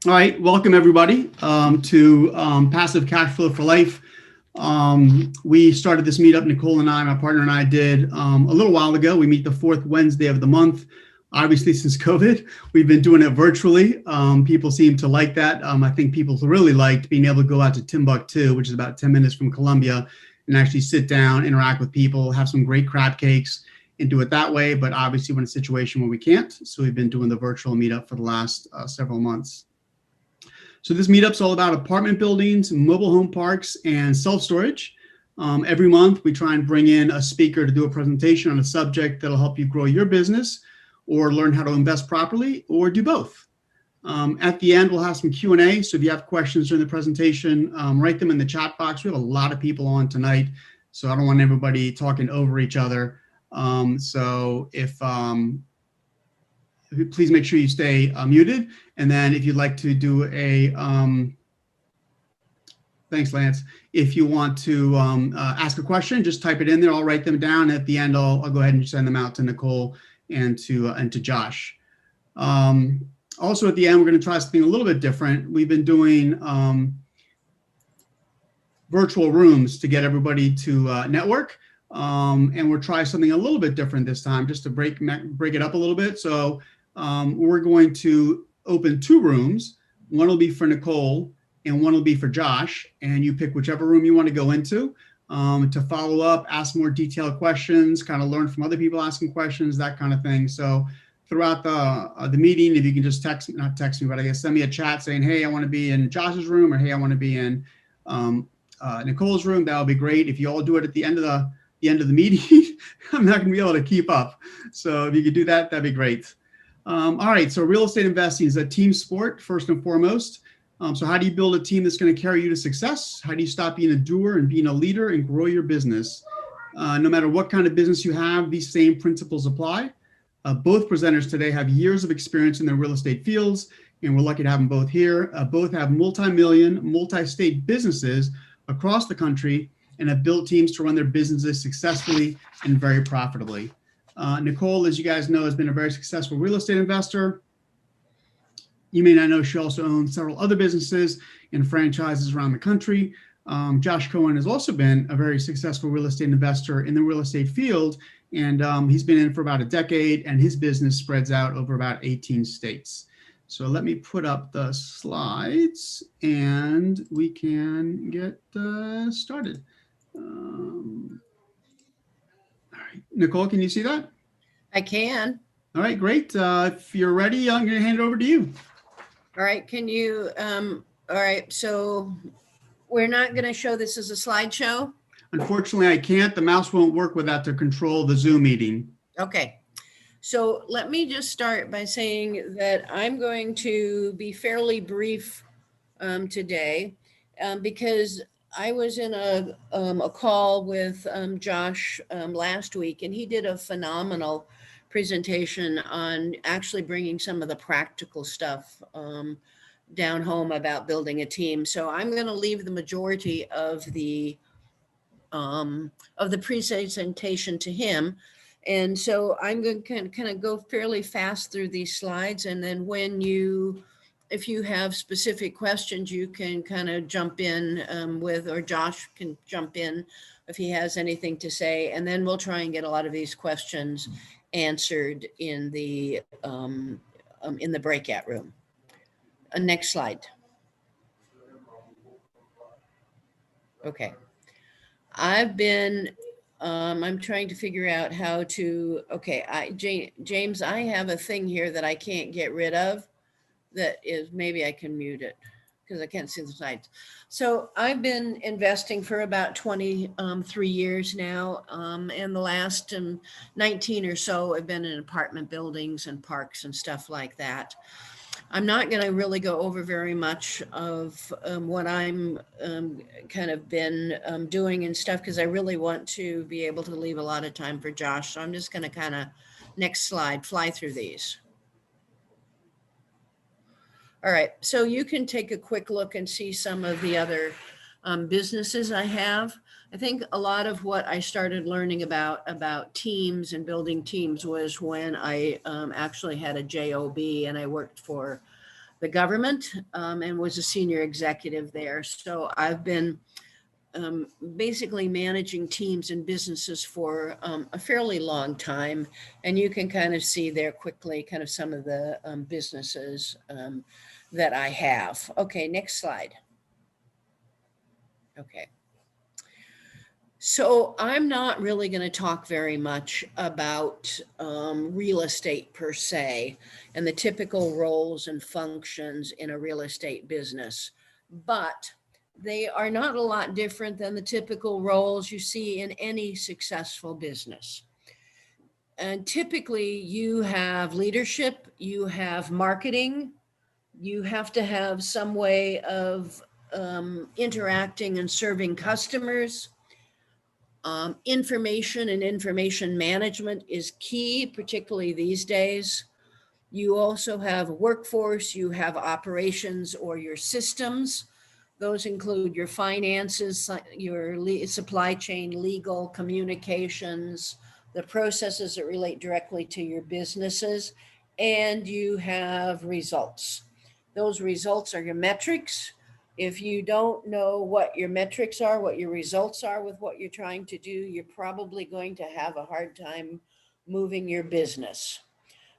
All right, welcome everybody to Passive Cash Flow for Life. We started this meetup, Nicheole and I, my partner and I did a little while ago. We meet the fourth Wednesday of the month. Obviously, since COVID, we've been doing it virtually. People seem to like that. I think people really liked being able to go out to Timbuktu, which is about 10 minutes from Colombia, and actually sit down, interact with people, have some great crab cakes, and do it that way. But obviously, we're in a situation where we can't. So we've been doing the virtual meetup for the last several months. So this meetup's all about apartment buildings, mobile home parks, and self-storage. Every month, we try and bring in a speaker to do a presentation on a subject that'll help you grow your business or learn how to invest properly or do both. At the end, we'll have some Q&A. So if you have questions during the presentation, write them in the chat box. We have a lot of people on tonight, so I don't want everybody talking over each other. Please make sure you stay muted. And then if you'd like to do a, thanks, Lance. If you want to ask a question, just type it in there. I'll write them down. At the end, I'll go ahead and send them out to Nicheole and to Josh. Also at the end, we're going to try something a little bit different. We've been doing virtual rooms to get everybody to network. And we'll try something a little bit different this time, just to break it up a little bit. So we're going to open two rooms. One will be for Nicheole and one will be for Josh. And you pick whichever room you want to go into to follow up, ask more detailed questions, kind of learn from other people asking questions, that kind of thing. So throughout the meeting, if you can just not text me, but I guess send me a chat saying, hey, I want to be in Josh's room, or hey, I want to be in Nicole's room, that would be great. If you all do it at the end of the meeting, I'm not going to be able to keep up. So if you could do that, that'd be great. All right, so real estate investing is a team sport, first and foremost. So how do you build a team that's going to carry you to success? How do you stop being a doer and being a leader and grow your business? No matter what kind of business you have, these same principles apply. Both presenters today have years of experience in their real estate fields, and we're lucky to have them both here. Both have multi-million, multi-state businesses across the country and have built teams to run their businesses successfully and very profitably. Nicheole, as you guys know, has been a very successful real estate investor. You may not know she also owns several other businesses and franchises around the country. Josh Cohen has also been a very successful real estate investor in the real estate field, and he's been in it for about a decade, and his business spreads out over about 18 states. So let me put up the slides and we can get started. All right, Nicheole, can you see that? I can. All right, great. If you're ready, I'm going to hand it over to you. All right, can you, all right, so we're not going to show this as a slideshow? Unfortunately, I can't. The mouse won't work with that to control the Zoom meeting. Okay, so let me just start by saying that I'm going to be fairly brief today because I was in a call with Josh last week, and he did a phenomenal presentation on actually bringing some of the practical stuff down home about building a team. So I'm going to leave the majority of the presentation to him. And so I'm going to kind of go fairly fast through these slides. And then if you have specific questions, you can kind of jump in or Josh can jump in if he has anything to say. And then we'll try and get a lot of these questions answered in the breakout room. Next slide. Okay. I'm trying to figure out how to, okay, James, I have a thing here that I can't get rid of. That is, maybe I can mute it because I can't see the slides. So I've been investing for about 23 years now. And the last 19 or so, I've been in apartment buildings and parks and stuff like that. I'm not going to really go over very much of what I'm kind of been doing and stuff because I really want to be able to leave a lot of time for Josh. So I'm just going to kind of, next slide, fly through these. All right, so you can take a quick look and see some of the other businesses I have. I think a lot of what I started learning about teams and building teams was when I actually had a job and I worked for the government and was a senior executive there. So I've been basically managing teams and businesses for a fairly long time. And you can kind of see there quickly kind of some of the businesses that I have. Okay, next slide. Okay. So I'm not really going to talk very much about real estate per se and the typical roles and functions in a real estate business, but they are not a lot different than the typical roles you see in any successful business. And typically you have leadership, you have marketing, you have to have some way of interacting and serving customers. Information and information management is key, particularly these days. You also have workforce, you have operations or your systems. Those include your finances, your supply chain, legal, communications, the processes that relate directly to your businesses, and you have results. Those results are your metrics. If you don't know what your metrics are, what your results are with what you're trying to do, you're probably going to have a hard time moving your business.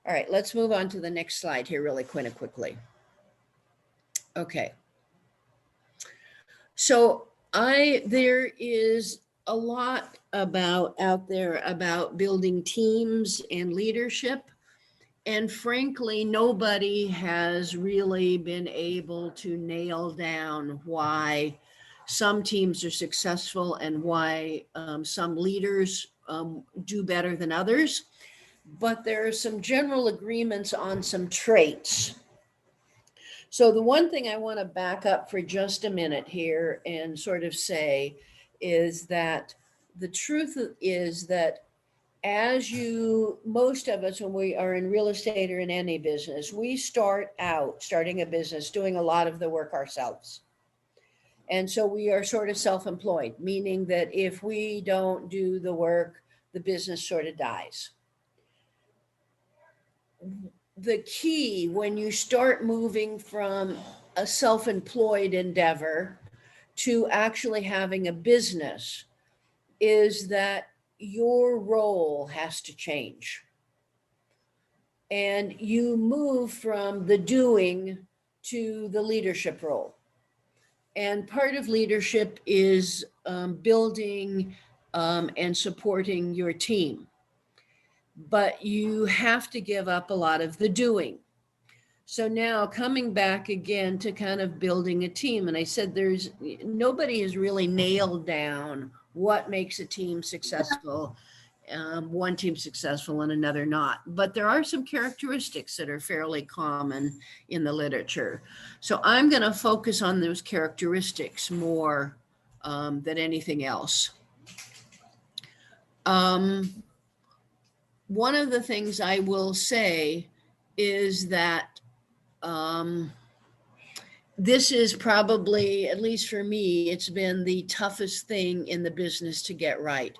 All right, let's move on to the next slide here really quickly. Okay. So there is a lot out there about building teams and leadership. And frankly, nobody has really been able to nail down why some teams are successful and why some leaders do better than others. But there are some general agreements on some traits. So the one thing I want to back up for just a minute here and sort of say is that the truth is that most of us, when we are in real estate or in any business, we starting a business, doing a lot of the work ourselves. And so we are sort of self-employed, meaning that if we don't do the work, the business sort of dies. The key when you start moving from a self-employed endeavor to actually having a business is that your role has to change. And you move from the doing to the leadership role. And part of leadership is building and supporting your team. But you have to give up a lot of the doing. So now coming back again to kind of building a team, and I said nobody has really nailed down what makes a team successful, one team successful and another not. But there are some characteristics that are fairly common in the literature. So I'm going to focus on those characteristics more than anything else. One of the things I will say is that this is probably, at least for me, it's been the toughest thing in the business to get right.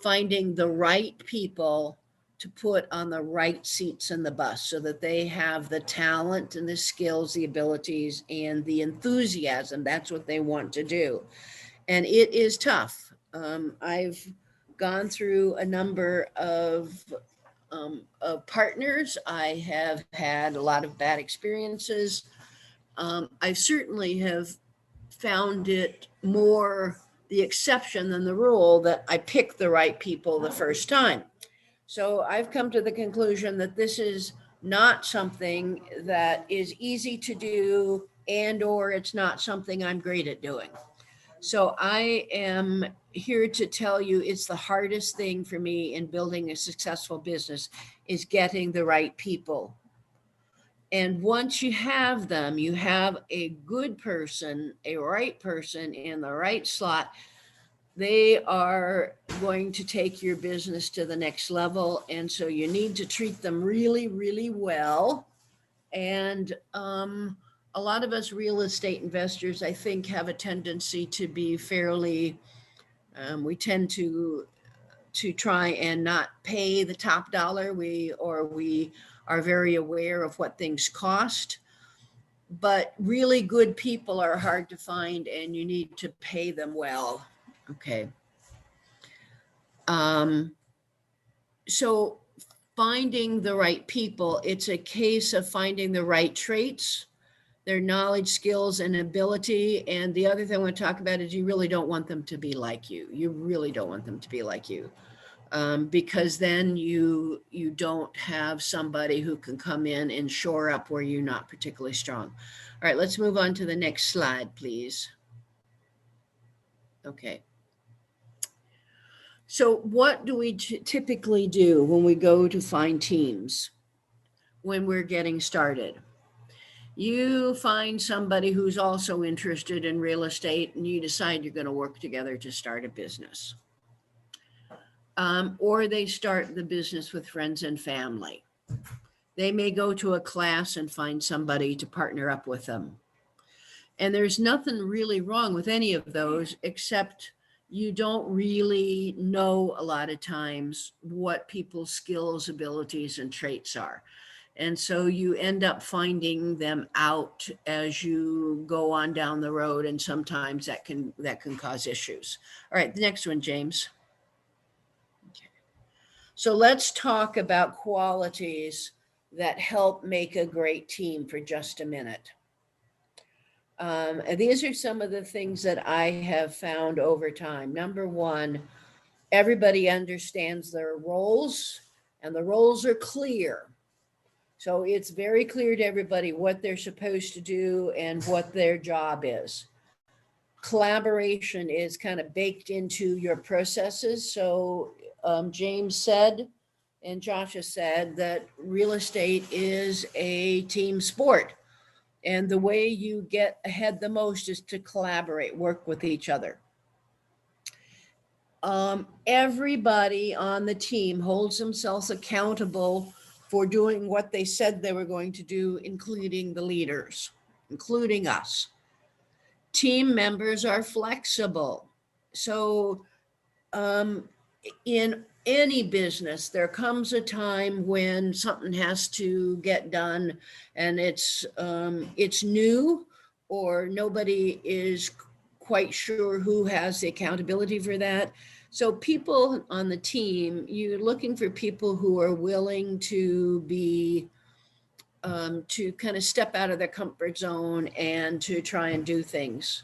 Finding the right people to put on the right seats in the bus so that they have the talent and the skills, the abilities, and the enthusiasm. That's what they want to do. And it is tough. I've gone through a number of partners. I have had a lot of bad experiences. I certainly have found it more the exception than the rule that I pick the right people the first time. So I've come to the conclusion that this is not something that is easy to do or it's not something I'm great at doing. So I am here to tell you it's the hardest thing for me in building a successful business is getting the right people. And once you have them, you have a good person, a right person in the right slot, they are going to take your business to the next level. And so you need to treat them really, really well. And a lot of us real estate investors, I think, have a tendency to be fairly, we tend to try and not pay the top dollar. We are very aware of what things cost. but really good people are hard to find and you need to pay them well. Okay. So finding the right people, it's a case of finding the right traits, their knowledge, skills, and ability. And the other thing I want to talk about is you really don't want them to be like you. You really don't want them to be like you. Because then you don't have somebody who can come in and shore up where you're not particularly strong. All right, let's move on to the next slide, please. Okay. So what do we typically do when we go to find teams when we're getting started? You find somebody who's also interested in real estate and you decide you're going to work together to start a business. Or they start the business with friends and family. They may go to a class and find somebody to partner up with them. And there's nothing really wrong with any of those, except you don't really know a lot of times what people's skills, abilities, and traits are. And so you end up finding them out as you go on down the road, and sometimes that can cause issues. All right, the next one, James. Okay. So let's talk about qualities that help make a great team for just a minute. These are some of the things that I have found over time. Number one, everybody understands their roles and the roles are clear. So it's very clear to everybody what they're supposed to do and what their job is. Collaboration is kind of baked into your processes. So James said, and Josh has said, that real estate is a team sport. And the way you get ahead the most is to collaborate, work with each other. Everybody on the team holds themselves accountable for doing what they said they were going to do, including the leaders, including us. Team members are flexible. So in any business, there comes a time when something has to get done and it's new or nobody is quite sure who has the accountability for that. So people on the team, you're looking for people who are willing to be to kind of step out of their comfort zone and to try and do things.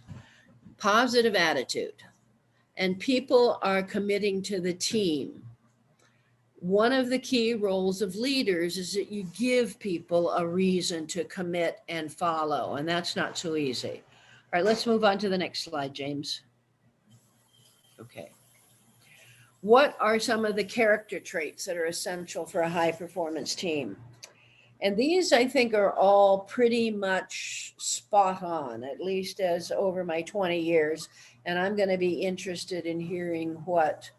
Positive attitude. And people are committing to the team. One of the key roles of leaders is that you give people a reason to commit and follow, and that's not so easy. All right, let's move on to the next slide, James. Okay. What are some of the character traits that are essential for a high performance team? And these, I think, are all pretty much spot on, at least as over my 20 years. And I'm going to be interested in hearing what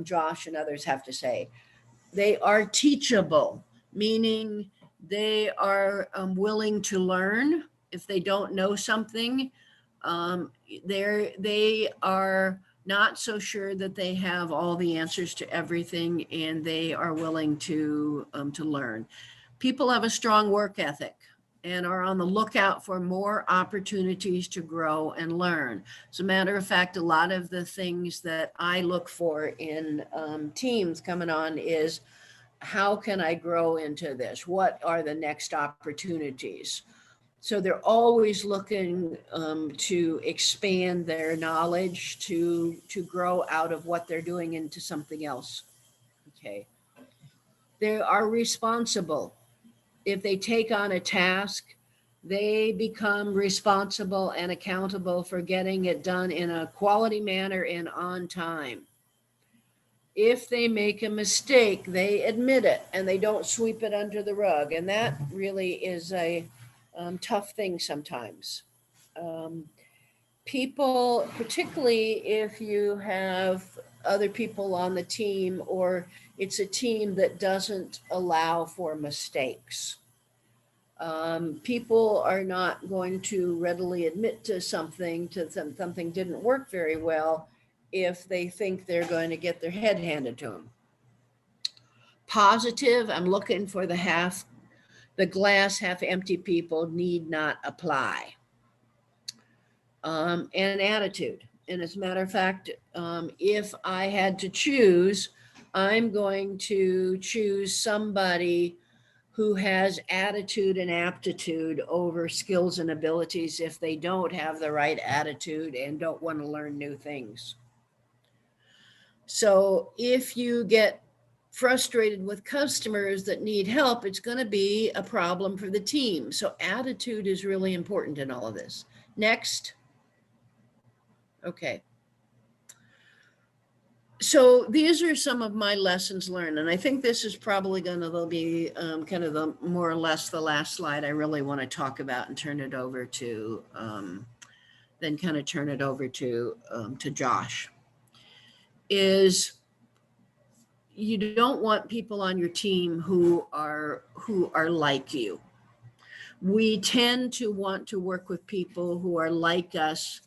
Josh and others have to say. They are teachable, meaning they are willing to learn. If they don't know something, they are not so sure that they have all the answers to everything, and they are willing to learn. People have a strong work ethic and are on the lookout for more opportunities to grow and learn. As a matter of fact, a lot of the things that I look for in teams coming on is, how can I grow into this? What are the next opportunities? So they're always looking to expand their knowledge, to grow out of what they're doing into something else. Okay. They are responsible. If they take on a task, they become responsible and accountable for getting it done in a quality manner and on time. If they make a mistake, they admit it and they don't sweep it under the rug. And that really is a tough thing sometimes. People, particularly if you have other people on the team or it's a team that doesn't allow for mistakes. People are not going to readily admit to something didn't work very well if they think they're going to get their head handed to them. Positive, I'm looking for the half The glass half empty people need not apply. And attitude. And as a matter of fact, if I had to choose, I'm going to choose somebody who has attitude and aptitude over skills and abilities if they don't have the right attitude and don't want to learn new things. So if you get frustrated with customers that need help, it's going to be a problem for the team. So attitude is really important in all of this. Next. Okay. So these are some of my lessons learned, and I think this is probably going to be kind of the more or less the last slide I really want to talk about and turn it over to, then kind of turn it over to Josh. Is you don't want people on your team who are like you. We tend to want to work with people who are like us,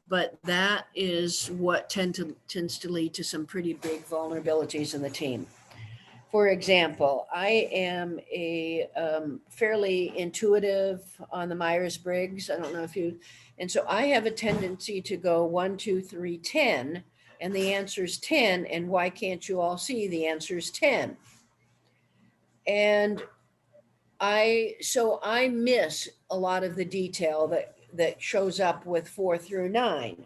but that is what tends to lead to some pretty big vulnerabilities in the team. For example, I am a fairly intuitive on the Myers-Briggs. I don't know if you, and so I have a tendency to go 1, 2, 3, 10, and the answer is 10. And why can't you all see the answer is 10? And so I miss a lot of the detail that shows up with 4 through 9.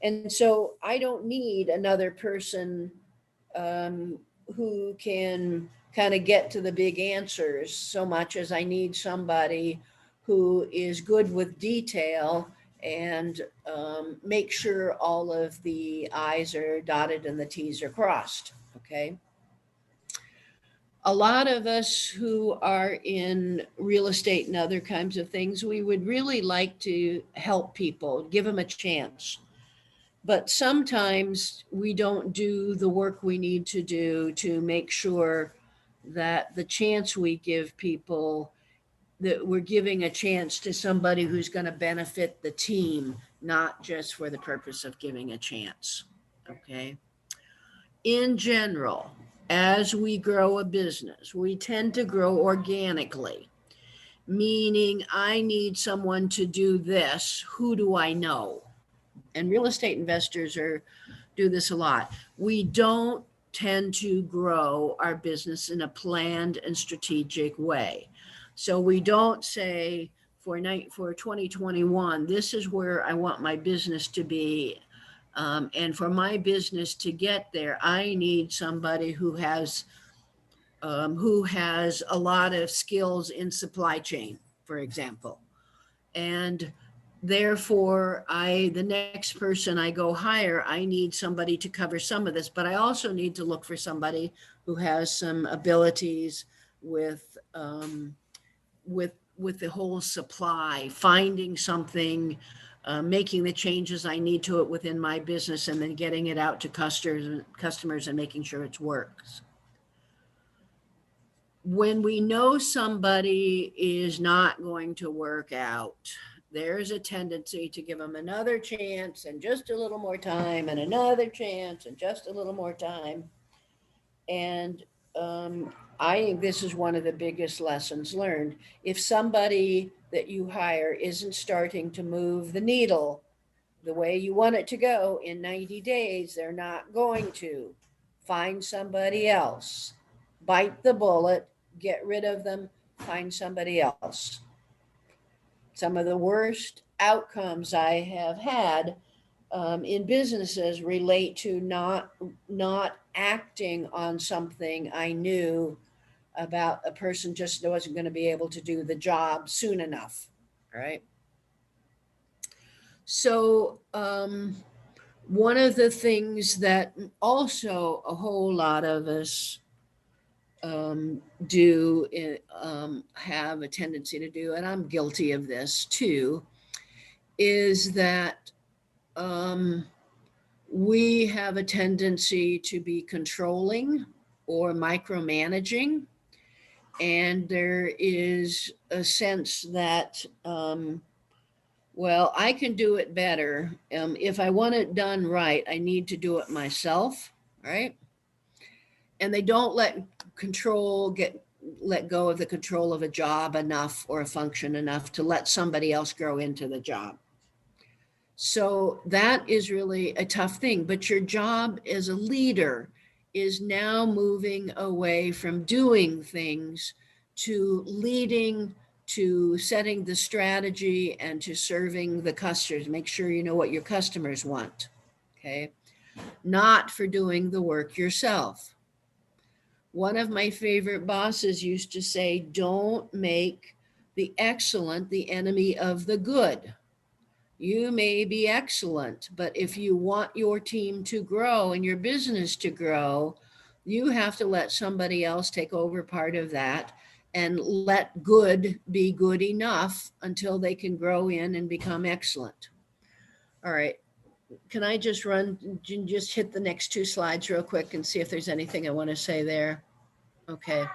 And so I don't need another person who can kind of get to the big answers so much as I need somebody who is good with detail and make sure all of the I's are dotted and the T's are crossed. Okay. A lot of us who are in real estate and other kinds of things, we would really like to help people, give them a chance. But sometimes we don't do the work we need to do to make sure that the chance we give people, that we're giving a chance to somebody who's going to benefit the team, not just for the purpose of giving a chance. Okay. In general, as we grow a business, we tend to grow organically, meaning I need someone to do this. Who do I know? And real estate investors do this a lot. We don't tend to grow our business in a planned and strategic way. So we don't say for 2021, this is where I want my business to be. And for my business to get there, I need somebody who has a lot of skills in supply chain, for example. And therefore, the next person I go hire, I need somebody to cover some of this, but I also need to look for somebody who has some abilities with the whole supply, finding something, making the changes I need to it within my business, and then getting it out to customers and making sure it works. When we know somebody is not going to work out, there's a tendency to give them another chance and just a little more time and another chance and just a little more time. And I think this is one of the biggest lessons learned. If somebody that you hire isn't starting to move the needle the way you want it to go in 90 days, they're not going to. Find somebody else. Bite the bullet, get rid of them, find somebody else. Some of the worst outcomes I have had in businesses relate to not acting on something I knew about a person just wasn't going to be able to do the job soon enough, right? So one of the things that also a whole lot of us have a tendency to do, and I'm guilty of this too, is that we have a tendency to be controlling or micromanaging. And there is a sense that, well, I can do it better. If I want it done right, I need to do it myself, right? And they don't let control let go of the control of a job enough or a function enough to let somebody else grow into the job. So that is really a tough thing, but your job as a leader is now moving away from doing things to leading, to setting the strategy, and to serving the customers. Make sure you know what your customers want, okay? Not for doing the work yourself. One of my favorite bosses used to say, don't make the excellent the enemy of the good. You may be excellent, but if you want your team to grow and your business to grow, you have to let somebody else take over part of that and let good be good enough until they can grow in and become excellent. All right. Can I just hit the next 2 slides real quick and see if there's anything I want to say there? Okay.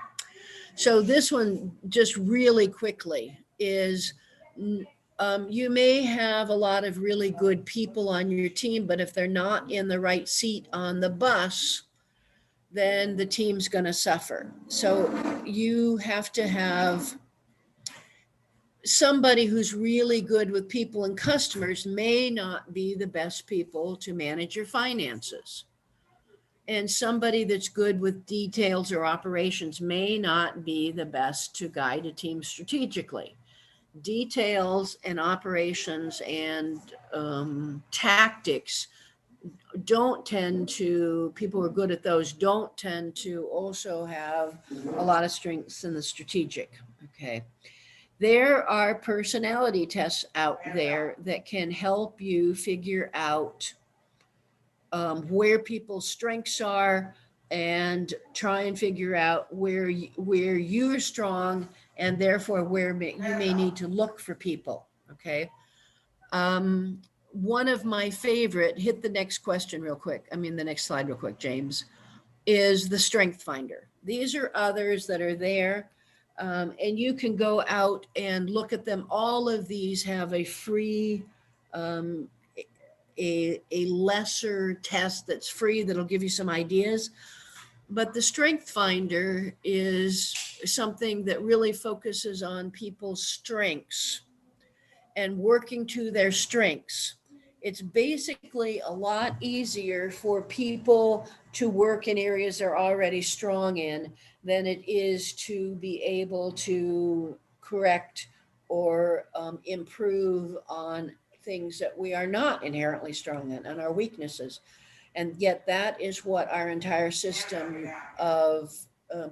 So this one just really quickly is, you may have a lot of really good people on your team, but if they're not in the right seat on the bus, then the team's going to suffer. So you have to have somebody who's really good with people, and customers may not be the best people to manage your finances. And somebody that's good with details or operations may not be the best to guide a team strategically. Details and operations and tactics don't tend to, people who are good at those don't tend to also have a lot of strengths in the strategic. Okay. There are personality tests out there that can help you figure out where people's strengths are and try and figure out where you're strong and therefore where you may need to look for people. Okay. One of my favorite, hit the next question real quick. I mean, the next slide real quick, James, is the Strength Finder. These are others that are there. And you can go out and look at them. All of these have a free, a lesser test that's free that'll give you some ideas. But the Strength Finder is something that really focuses on people's strengths and working to their strengths. It's basically a lot easier for people to work in areas they're already strong in than it is to be able to correct or improve on things that we are not inherently strong in and our weaknesses. And yet that is what our entire system of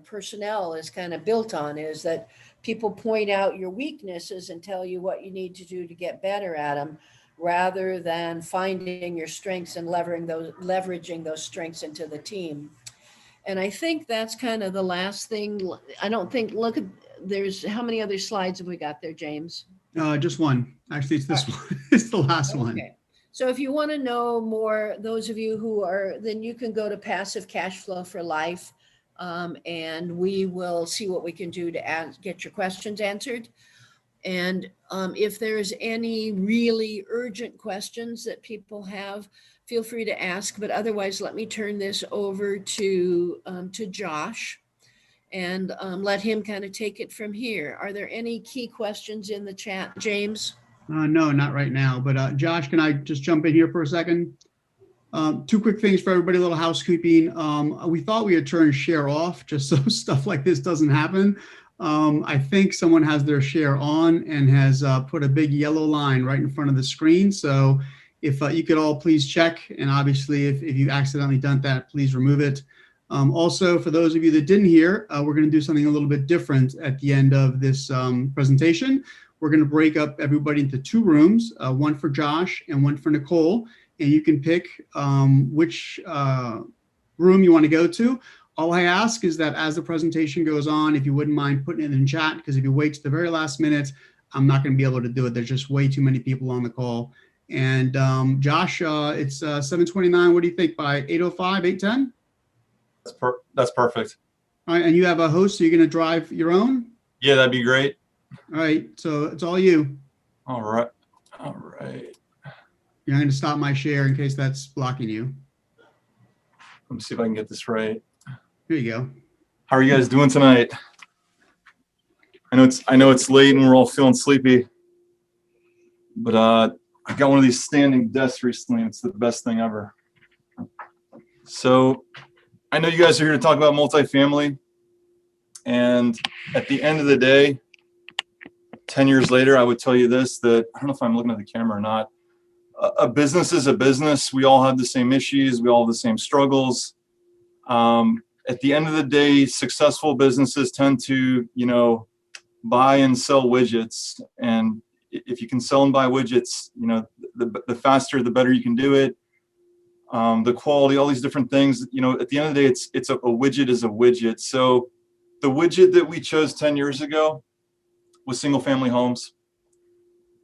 personnel is kind of built on, is that people point out your weaknesses and tell you what you need to do to get better at them, rather than finding your strengths and leveraging those strengths into the team. And I think that's kind of the last thing. I don't think, look at, there's, how many other slides have we got there, James? Just one. Actually, it's this one. It's the last one. So if you want to know more, those of you who are, then you can go to Passive Cash Flow for Life, and we will see what we can do to get your questions answered. And if there's any really urgent questions that people have, feel free to ask. But otherwise, let me turn this over to Josh and let him kind of take it from here. Are there any key questions in the chat, James? No, not right now. But Josh, can I just jump in here for a second? 2 quick things for everybody, a little housekeeping. We thought we had turned share off just so stuff like this doesn't happen. I think someone has their share on and has put a big yellow line right in front of the screen. So if you could all please check, and obviously if you've accidentally done that, please remove it. Also, for those of you that didn't hear, we're going to do something a little bit different at the end of this presentation. We're going to break up everybody into 2 rooms, one for Josh and one for Nicheole, and you can pick which room you want to go to. All I ask is that as the presentation goes on, if you wouldn't mind putting it in chat, because if you wait to the very last minute, I'm not going to be able to do it. There's just way too many people on the call. And Josh, it's 7:29. What do you think, by 8:05, 8:10? That's perfect. All right, and you have a host, so you're going to drive your own? Yeah, that'd be great. All right, so it's all you. All right. All right. Yeah, I'm going to stop my share in case that's blocking you. Let me see if I can get this right. Here you go. How are you guys doing tonight? I know it's late and we're all feeling sleepy, but I got one of these standing desks recently. It's the best thing ever. So I know you guys are here to talk about multifamily, and at the end of the day, 10 years later, I would tell you this, that I don't know if I'm looking at the camera or not. A business is a business. We all have the same issues. We all have the same struggles. At the end of the day, successful businesses tend to, buy and sell widgets. And if you can sell and buy widgets, the faster, the better you can do it. The quality, all these different things, at the end of the day, it's a widget is a widget. So the widget that we chose 10 years ago was single family homes.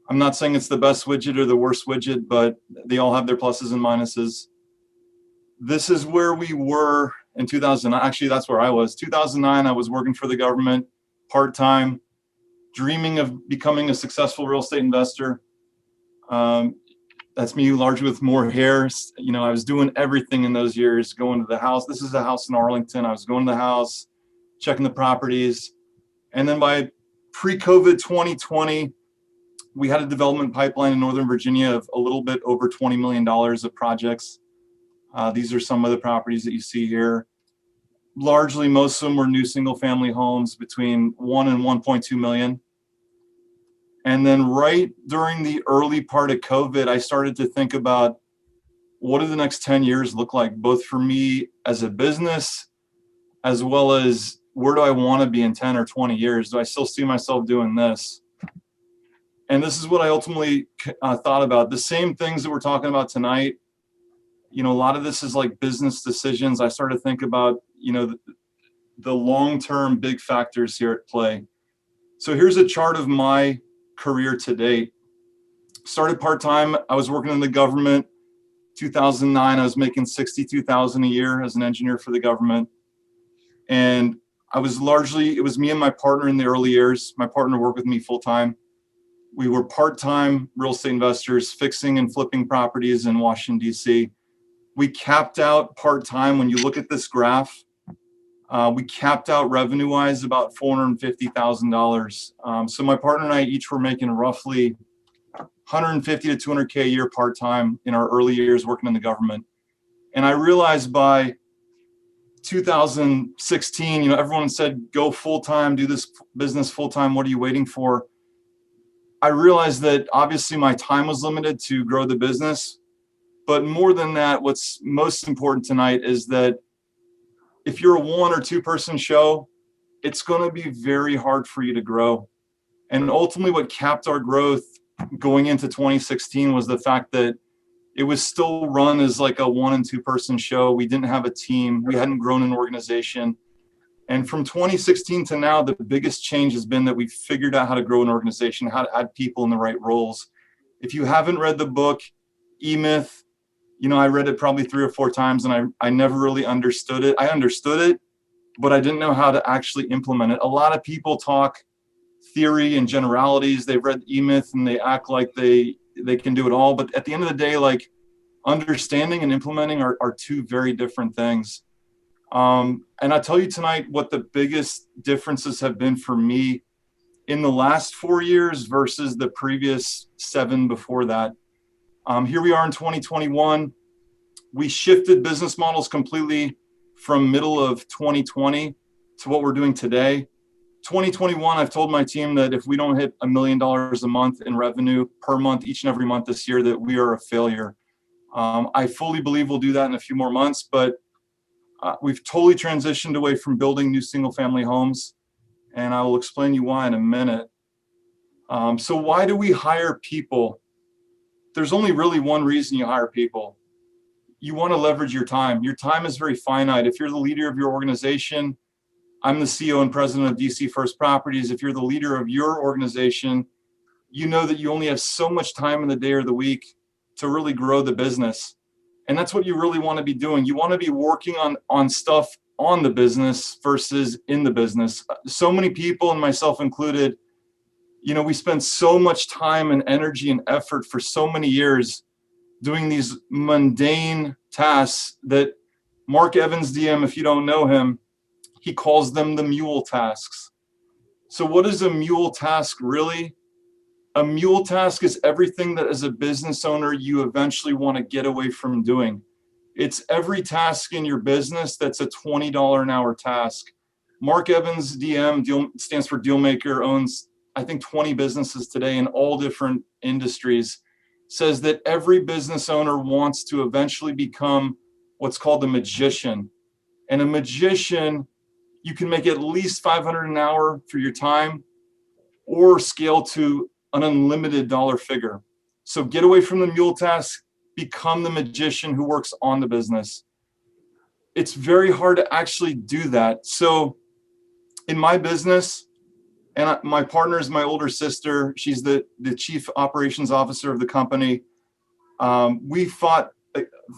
I'm not saying it's the best widget or the worst widget, but they all have their pluses and minuses. This is where we were in 2009. Actually, that's where I was. 2009, I was working for the government part-time, dreaming of becoming a successful real estate investor. That's me largely with more hair. I was doing everything in those years, going to the house. This is a house in Arlington. I was going to the house, checking the properties. And then by pre-COVID 2020, we had a development pipeline in Northern Virginia of a little bit over $20 million of projects. These are some of the properties that you see here. Largely, most of them were new single family homes between 1 and 1.2 million. And then right during the early part of COVID, I started to think about what do the next 10 years look like, both for me as a business, as well as where do I want to be in 10 or 20 years? Do I still see myself doing this? And this is what I ultimately thought about. The same things that we're talking about tonight. A lot of this is like business decisions. I started to think about, the long-term big factors here at play. So here's a chart of my career to date. Started part-time. I was working in the government. 2009, I was making $62,000 a year as an engineer for the government. And it was me and my partner in the early years. My partner worked with me full-time. We were part-time real estate investors fixing and flipping properties in Washington, D.C. We capped out part-time. When you look at this graph, we capped out revenue-wise about $450,000. So my partner and I each were making roughly $150 to $200K a year part-time in our early years working in the government. And I realized by 2016, everyone said, go full-time, do this business full-time. What are you waiting for? I realized that obviously my time was limited to grow the business. But more than that, what's most important tonight is that if you're a 1 or 2 person show, it's going to be very hard for you to grow. And ultimately what capped our growth going into 2016 was the fact that it was still run as like a 1 and 2 person show. We didn't have a team. We hadn't grown an organization. And from 2016 to now, the biggest change has been that we've figured out how to grow an organization, how to add people in the right roles. If you haven't read the book, E-Myth, I read it probably 3 or 4 times and I never really understood it. I understood it, but I didn't know how to actually implement it. A lot of people talk theory and generalities. They've read E-Myth and they act like they can do it all. But at the end of the day, like understanding and implementing are 2 very different things. And I'll tell you tonight what the biggest differences have been for me in the last 4 years versus the previous 7 before that. Here we are in 2021. We shifted business models completely from middle of 2020 to what we're doing today. 2021, I've told my team that if we don't hit $1 million a month in revenue per month, each and every month this year, that we are a failure. I fully believe we'll do that in a few more months, but we've totally transitioned away from building new single family homes. And I will explain you why in a minute. So why do we hire people? There's only really one reason you hire people. You want to leverage your time. Your time is very finite. If you're the leader of your organization, I'm the CEO and president of DC First Properties. If you're the leader of your organization, you know that you only have so much time in the day or the week to really grow the business. And that's what you really want to be doing. You want to be working on stuff on the business versus in the business. So many people, and myself included, we spend so much time and energy and effort for so many years doing these mundane tasks that Mark Evans, DM, if you don't know him, he calls them the mule tasks. So what is a mule task really? A mule task is everything that as a business owner, you eventually want to get away from doing. It's every task in your business that's a $20 an hour task. Mark Evans, stands for Deal Maker, owns, I think, 20 businesses today in all different industries, says that every business owner wants to eventually become what's called a magician. And a magician, you can make at least $500 an hour for your time or scale to an unlimited dollar figure. So get away from the mule task, become the magician who works on the business. It's very hard to actually do that. So in my business, and my partner is my older sister, she's the chief operations officer of the company. We fought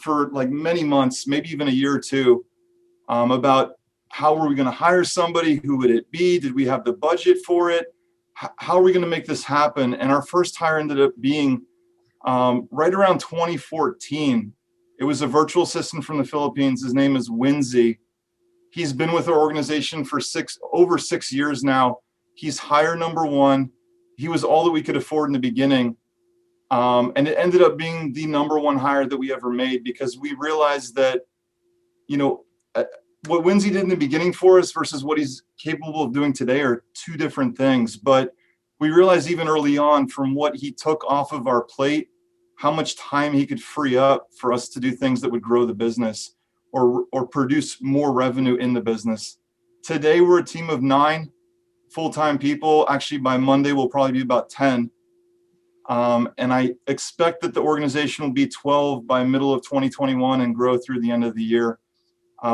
for like many months, maybe even a year or two, about how were we going to hire somebody? Who would it be? Did we have the budget for it? How are we going to make this happen? And our first hire ended up being right around 2014. It was a virtual assistant from the Philippines. His name is Winsy. He's been with our organization for over 6 years now. He's hire number one. He was all that we could afford in the beginning. And it ended up being the number one hire that we ever made, because we realized that, what Winsy did in the beginning for us versus what he's capable of doing today are two different things. But we realized even early on, from what he took off of our plate, how much time he could free up for us to do things that would grow the business or produce more revenue in the business. Today, we're a team of 9 full-time people. Actually, by Monday, we'll probably be about 10. And I expect that the organization will be 12 by middle of 2021 and grow through the end of the year.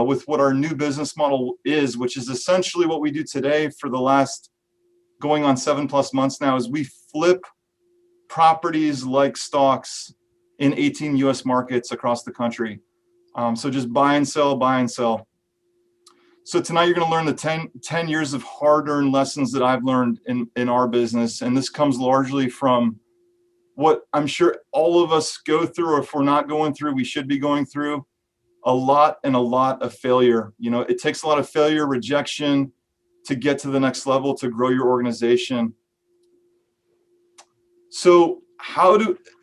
With what our new business model is, which is essentially what we do today for the last going on 7+ months now, is we flip properties like stocks in 18 US markets across the country. So just buy and sell, buy and sell. So tonight you're going to learn the 10 years of hard-earned lessons that I've learned in our business. And this comes largely from what I'm sure all of us go through, or if we're not going through, we should be going through. A lot of failure. It takes a lot of failure, rejection to get to the next level, to grow your organization. So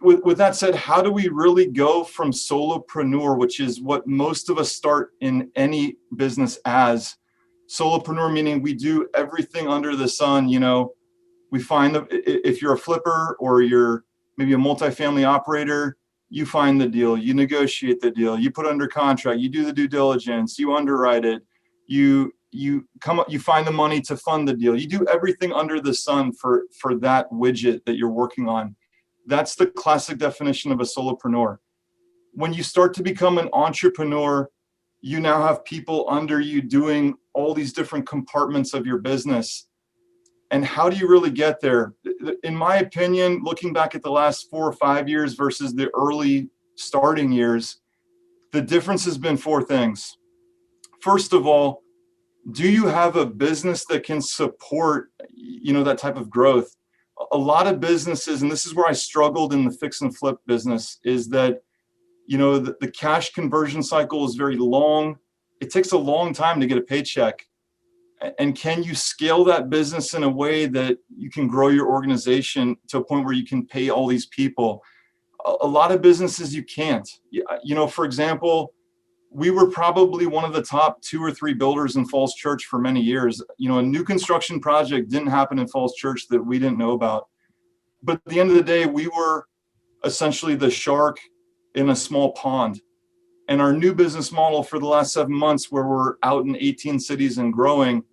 with that said, how do we really go from solopreneur, which is what most of us start in any business as? Solopreneur meaning we do everything under the sun. We find if you're a flipper or you're maybe a multifamily operator, you find the deal, you negotiate the deal, you put under contract, you do the due diligence, you underwrite it, you find the money to fund the deal. You do everything under the sun for that widget that you're working on. That's the classic definition of a solopreneur. When you start to become an entrepreneur, you now have people under you doing all these different compartments of your business. And how do you really get there? In my opinion, looking back at the last 4 or 5 years versus the early starting years, the difference has been 4 things. First of all, do you have a business that can support, that type of growth? A lot of businesses, and this is where I struggled in the fix and flip business, is that, the cash conversion cycle is very long. It takes a long time to get a paycheck. And can you scale that business in a way that you can grow your organization to a point where you can pay all these people? A lot of businesses you can't. For example, we were probably one of the top 2 or 3 builders in Falls Church for many years. A new construction project didn't happen in Falls Church that we didn't know about. But at the end of the day, we were essentially the shark in a small pond. And our new business model for the last 7 months, where we're out in 18 cities and growing,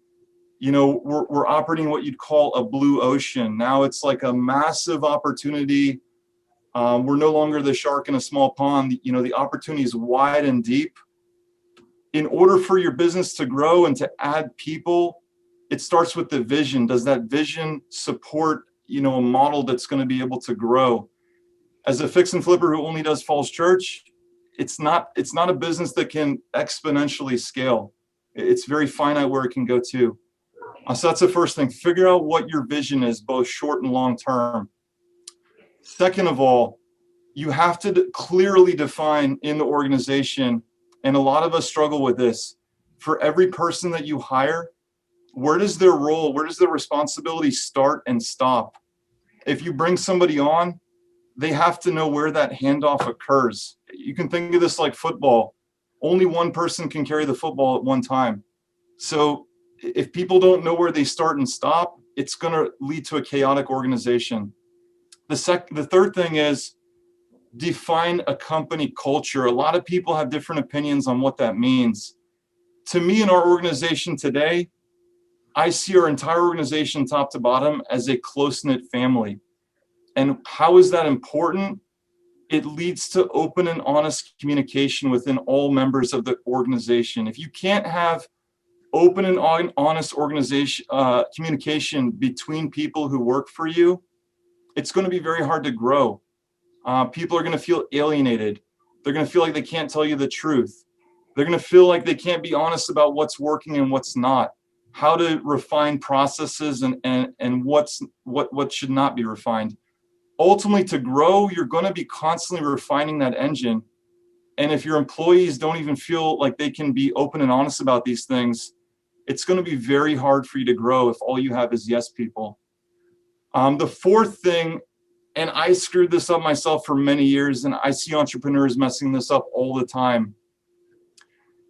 we're operating what you'd call a blue ocean. Now it's like a massive opportunity. We're no longer the shark in a small pond. The opportunity is wide and deep. In order for your business to grow and to add people, it starts with the vision. Does that vision support, a model that's going to be able to grow? As a fix and flipper who only does Falls Church, it's not a business that can exponentially scale. It's very finite where it can go to. So that's the first thing. Figure out what your vision is, both short and long term. Second of all, you have to clearly define in the organization, and a lot of us struggle with this. For every person that you hire, where does their role, where does their responsibility start and stop? If you bring somebody on, they have to know where that handoff occurs. You can think of this like football. Only one person can carry the football at one time. So if people don't know where they start and stop, it's going to lead to a chaotic organization. The third thing is define a company culture. A lot of people have different opinions on what that means. To me, in our organization today, I see our entire organization top to bottom as a close-knit family. And how is that important? It leads to open and honest communication within all members of the organization. If you can't have open and honest organization communication between people who work for you, it's going to be very hard to grow. People are going to feel alienated. They're going to feel like they can't tell you the truth. They're going to feel like they can't be honest about what's working and what's not, how to refine processes and what should not be refined. Ultimately, to grow, you're going to be constantly refining that engine. And if your employees don't even feel like they can be open and honest about these things, it's going to be very hard for you to grow if all you have is yes people. The fourth thing, and I screwed this up myself for many years, and I see entrepreneurs messing this up all the time.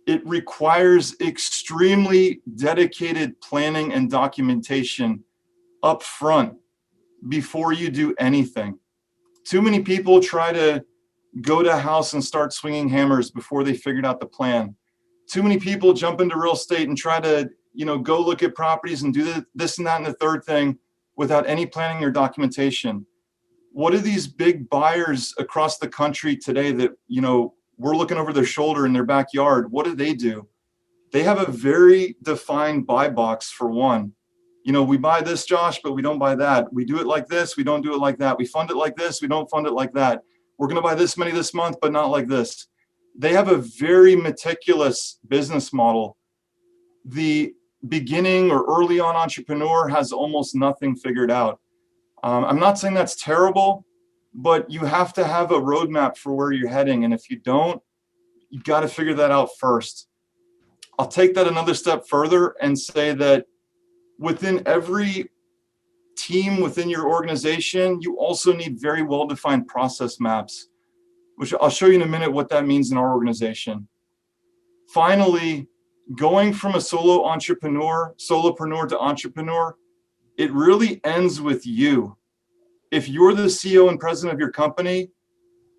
It requires extremely dedicated planning and documentation up front before you do anything. Too many people try to go to a house and start swinging hammers before they figured out the plan. Too many people jump into real estate and try to, go look at properties and do this and that and the third thing without any planning or documentation. What are these big buyers across the country today that, we're looking over their shoulder in their backyard? What do? They have a very defined buy box for one. We buy this, Josh, but we don't buy that. We do it like this. We don't do it like that. We fund it like this. We don't fund it like that. We're going to buy this many this month, but not like this. They have a very meticulous business model. The beginning or early on entrepreneur has almost nothing figured out. I'm not saying that's terrible, but you have to have a roadmap for where you're heading. And if you don't, you've got to figure that out first. I'll take that another step further and say that within every team within your organization, you also need very well-defined process maps, which I'll show you in a minute what that means in our organization. Finally, going from a solopreneur to entrepreneur, it really ends with you. If you're the CEO and president of your company,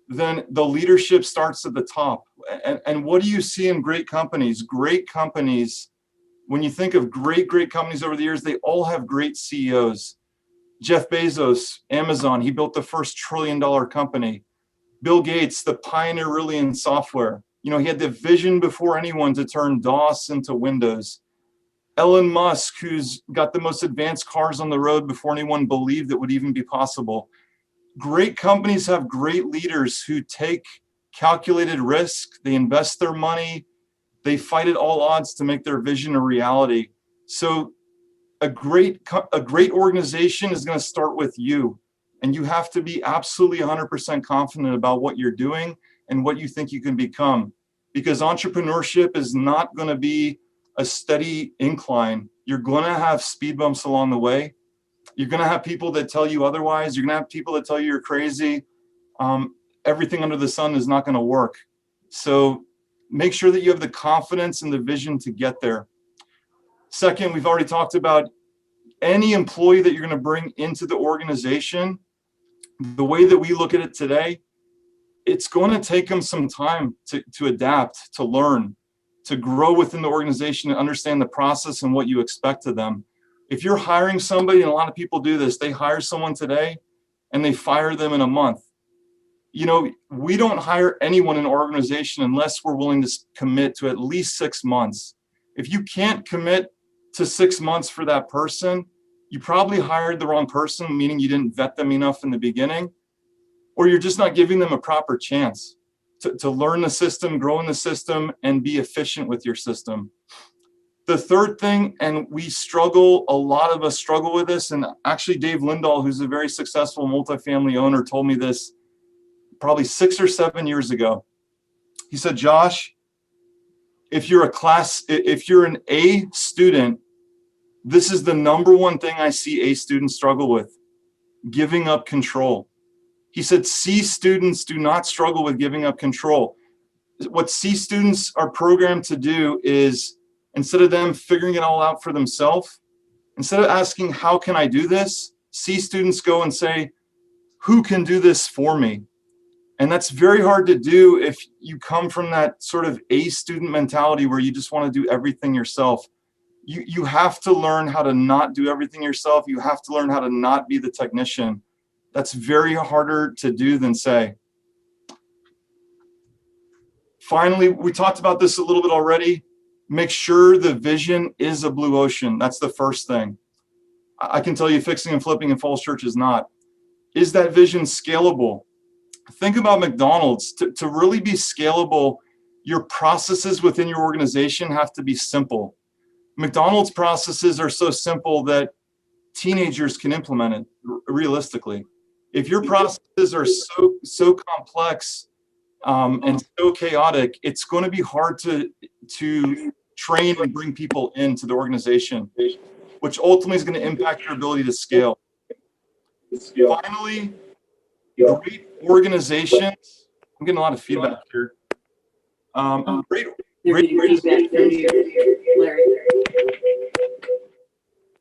then the leadership starts at the top. And what do you see in great companies? Great companies, when you think of great companies over the years, they all have great CEOs. Jeff Bezos, Amazon, he built the first $1 trillion company. Bill Gates, the pioneer really in software. He had the vision before anyone to turn DOS into Windows. Elon Musk, who's got the most advanced cars on the road before anyone believed it would even be possible. Great companies have great leaders who take calculated risk. They invest their money. They fight at all odds to make their vision a reality. So a great organization is going to start with you. And you have to be absolutely 100% confident about what you're doing and what you think you can become. Because entrepreneurship is not going to be a steady incline. You're going to have speed bumps along the way. You're going to have people that tell you otherwise. You're going to have people that tell you you're crazy. Everything under the sun is not going to work. So make sure that you have the confidence and the vision to get there. Second, we've already talked about any employee that you're going to bring into the organization. The way that we look at it today, it's going to take them some time to adapt, to learn, to grow within the organization and understand the process and what you expect of them. If you're hiring somebody, and a lot of people do this, they hire someone today and they fire them in a month. We don't hire anyone in our organization unless we're willing to commit to at least 6 months. If you can't commit to 6 months for that person, you probably hired the wrong person, meaning you didn't vet them enough in the beginning, or you're just not giving them a proper chance to learn the system, grow in the system, and be efficient with your system. The third thing, and a lot of us struggle with this, and actually Dave Lindahl, who's a very successful multifamily owner, told me this probably 6 or 7 years ago. He said, Josh, if you're an A student, This is the number one thing I see A students struggle with, giving up control. He said C students do not struggle with giving up control. What C students are programmed to do is, instead of them figuring it all out for themselves, instead of asking, how can I do this? C students go and say, who can do this for me? And that's very hard to do if you come from that sort of A student mentality where you just want to do everything yourself. You have to learn how to not do everything yourself. You have to learn how to not be the technician. That's very harder to do than say. Finally, we talked about this a little bit already. Make sure the vision is a blue ocean. That's the first thing. I can tell you fixing and flipping in Falls Church is not. Is that vision scalable? Think about McDonald's. To really be scalable, your processes within your organization have to be simple. McDonald's processes are so simple that teenagers can implement it realistically. If your processes are so complex and so chaotic, it's going to be hard to train and bring people into the organization, which ultimately is going to impact your ability to scale. Finally, great organizations. I'm getting a lot of feedback here.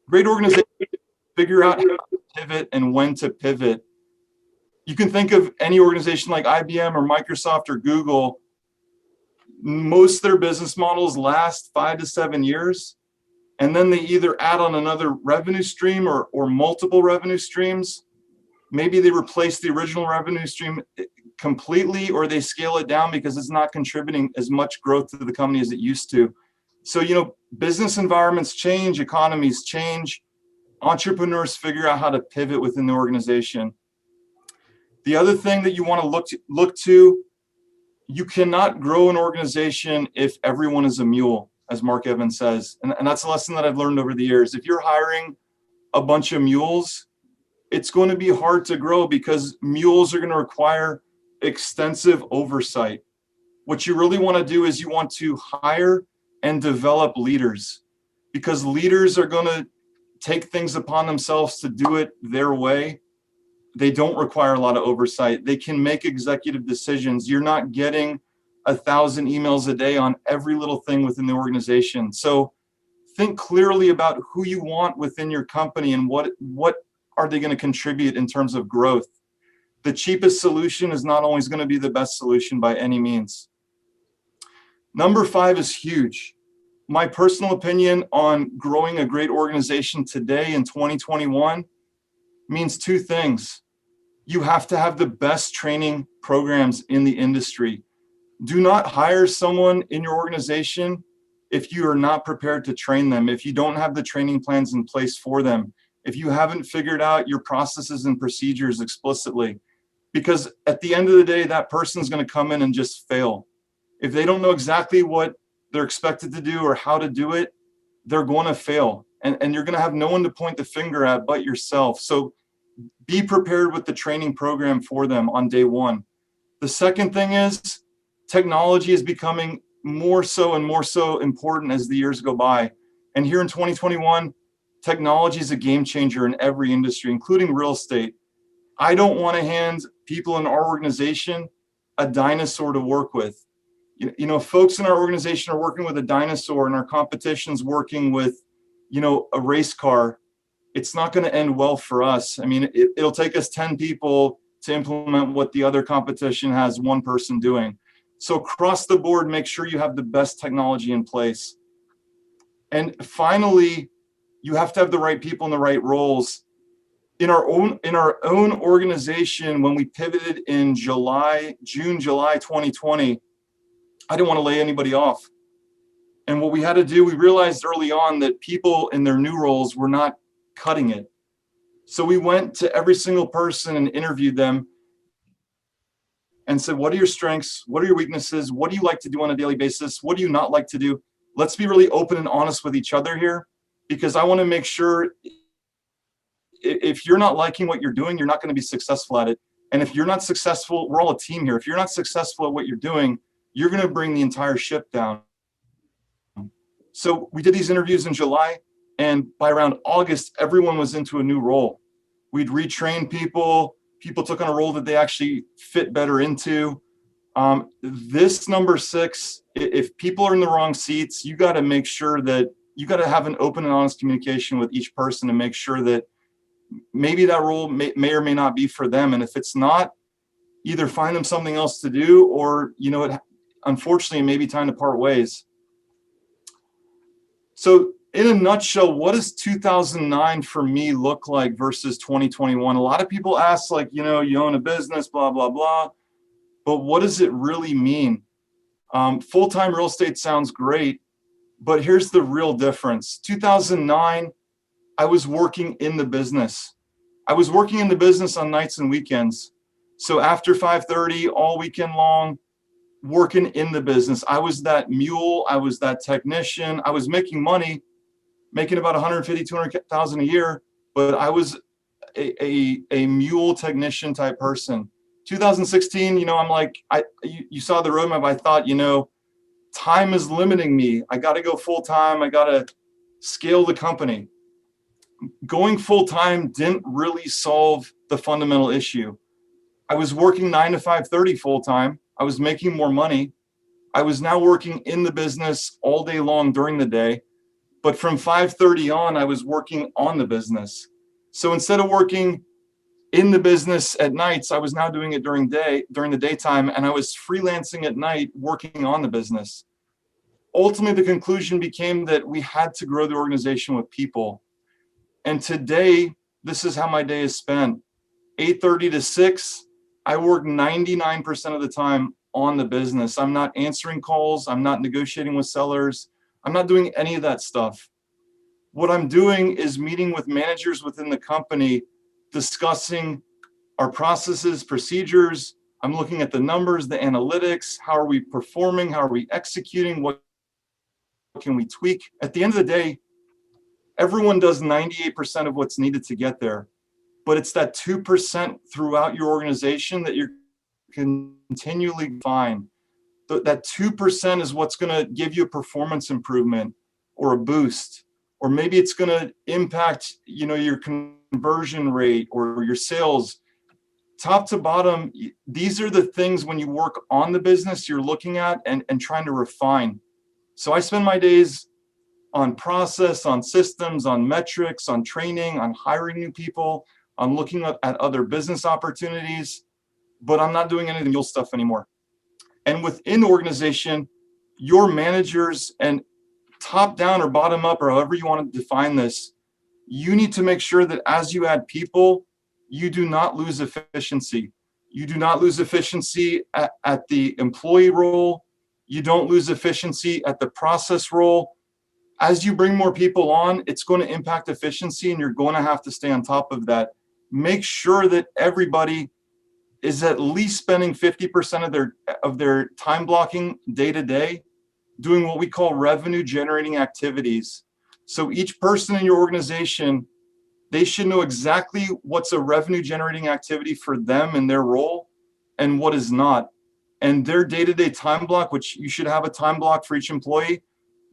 Great organizations figure out how to pivot and when to pivot. You can think of any organization like IBM or Microsoft or Google. Most of their business models last 5 to 7 years, and then they either add on another revenue stream or multiple revenue streams. Maybe they replace the original revenue stream completely, or they scale it down because it's not contributing as much growth to the company as it used to. So, business environments change, economies change. Entrepreneurs figure out how to pivot within the organization. The other thing that you want to look to, you cannot grow an organization if everyone is a mule, as Mark Evans says. And that's a lesson that I've learned over the years. If you're hiring a bunch of mules, it's going to be hard to grow because mules are going to require extensive oversight. What you really want to do is you want to hire and develop leaders, because leaders are going to take things upon themselves to do it their way. They don't require a lot of oversight. They can make executive decisions. You're not getting 1,000 emails a day on every little thing within the organization. So think clearly about who you want within your company and what are they going to contribute in terms of growth. The cheapest solution is not always going to be the best solution by any means. Number 5 is huge. My personal opinion on growing a great organization today in 2021 means 2 things. You have to have the best training programs in the industry. Do not hire someone in your organization if you are not prepared to train them, if you don't have the training plans in place for them, if you haven't figured out your processes and procedures explicitly. Because at the end of the day, that person is going to come in and just fail. If they don't know exactly what they're expected to do or how to do it, they're going to fail. And you're going to have no one to point the finger at but yourself. So be prepared with the training program for them on day one. The second thing is technology is becoming more so and more so important as the years go by. And here in 2021, technology is a game changer in every industry, including real estate. I don't want to hand people in our organization a dinosaur to work with. Folks in our organization are working with a dinosaur and our competition's working with, a race car. It's not going to end well for us. I mean, it'll take us 10 people to implement what the other competition has one person doing. So across the board, make sure you have the best technology in place. And finally, you have to have the right people in the right roles. In our own organization, when we pivoted in June, July 2020, I didn't want to lay anybody off. And what we had to do, we realized early on that people in their new roles were not cutting it. So we went to every single person and interviewed them and said, what are your strengths? What are your weaknesses? What do you like to do on a daily basis? What do you not like to do? Let's be really open and honest with each other here, because I want to make sure if you're not liking what you're doing, you're not going to be successful at it. And if you're not successful, we're all a team here. If you're not successful at what you're doing, you're going to bring the entire ship down. So we did these interviews in July. And by around August, everyone was into a new role. We'd retrain people. People took on a role that they actually fit better into. This number 6, if people are in the wrong seats, you got to make sure that you got to have an open and honest communication with each person to make sure that maybe that role may or may not be for them. And if it's not, either find them something else to do, or, unfortunately, it may be time to part ways. So in a nutshell, what does 2009 for me look like versus 2021? A lot of people ask, like, you own a business, blah, blah, blah. But what does it really mean? Full-time real estate sounds great, but here's the real difference. 2009, I was working in the business. I was working in the business on nights and weekends. So after 5:30, all weekend long, working in the business. I was that mule. I was that technician. I was making money, making about 150, 200,000 a year, but I was a mule technician type person. 2016, I'm like, you saw the roadmap. I thought, time is limiting me. I got to go full time. I got to scale the company. Going full time didn't really solve the fundamental issue. I was working 9 to 5:30 full time. I was making more money. I was now working in the business all day long during the day. But from 5:30 on, I was working on the business. So instead of working in the business at nights, I was now doing it during the daytime, and I was freelancing at night, working on the business. Ultimately, the conclusion became that we had to grow the organization with people. And today, this is how my day is spent. 8:30 to 6, I work 99% of the time on the business. I'm not answering calls. I'm not negotiating with sellers. I'm not doing any of that stuff. What I'm doing is meeting with managers within the company, discussing our processes, procedures. I'm looking at the numbers, the analytics. How are we performing? How are we executing? What can we tweak? At the end of the day, everyone does 98% of what's needed to get there. But it's that 2% throughout your organization that you're continually fine. That 2% is what's going to give you a performance improvement or a boost, or maybe it's going to impact, your conversion rate or your sales. Top to bottom, these are the things when you work on the business you're looking at and trying to refine. So I spend my days on process, on systems, on metrics, on training, on hiring new people. I'm looking at other business opportunities, but I'm not doing any of the mule stuff anymore. And within the organization, your managers, and top down or bottom up, or however you want to define this, you need to make sure that as you add people, you do not lose efficiency. You do not lose efficiency at the employee role. You don't lose efficiency at the process role. As you bring more people on, it's going to impact efficiency, and you're going to have to stay on top of that. Make sure that everybody is at least spending 50% of their time blocking day to day doing what we call revenue generating activities. So each person in your organization, they should know exactly what's a revenue generating activity for them in their role and what is not. And their day-to-day time block, which you should have a time block for each employee,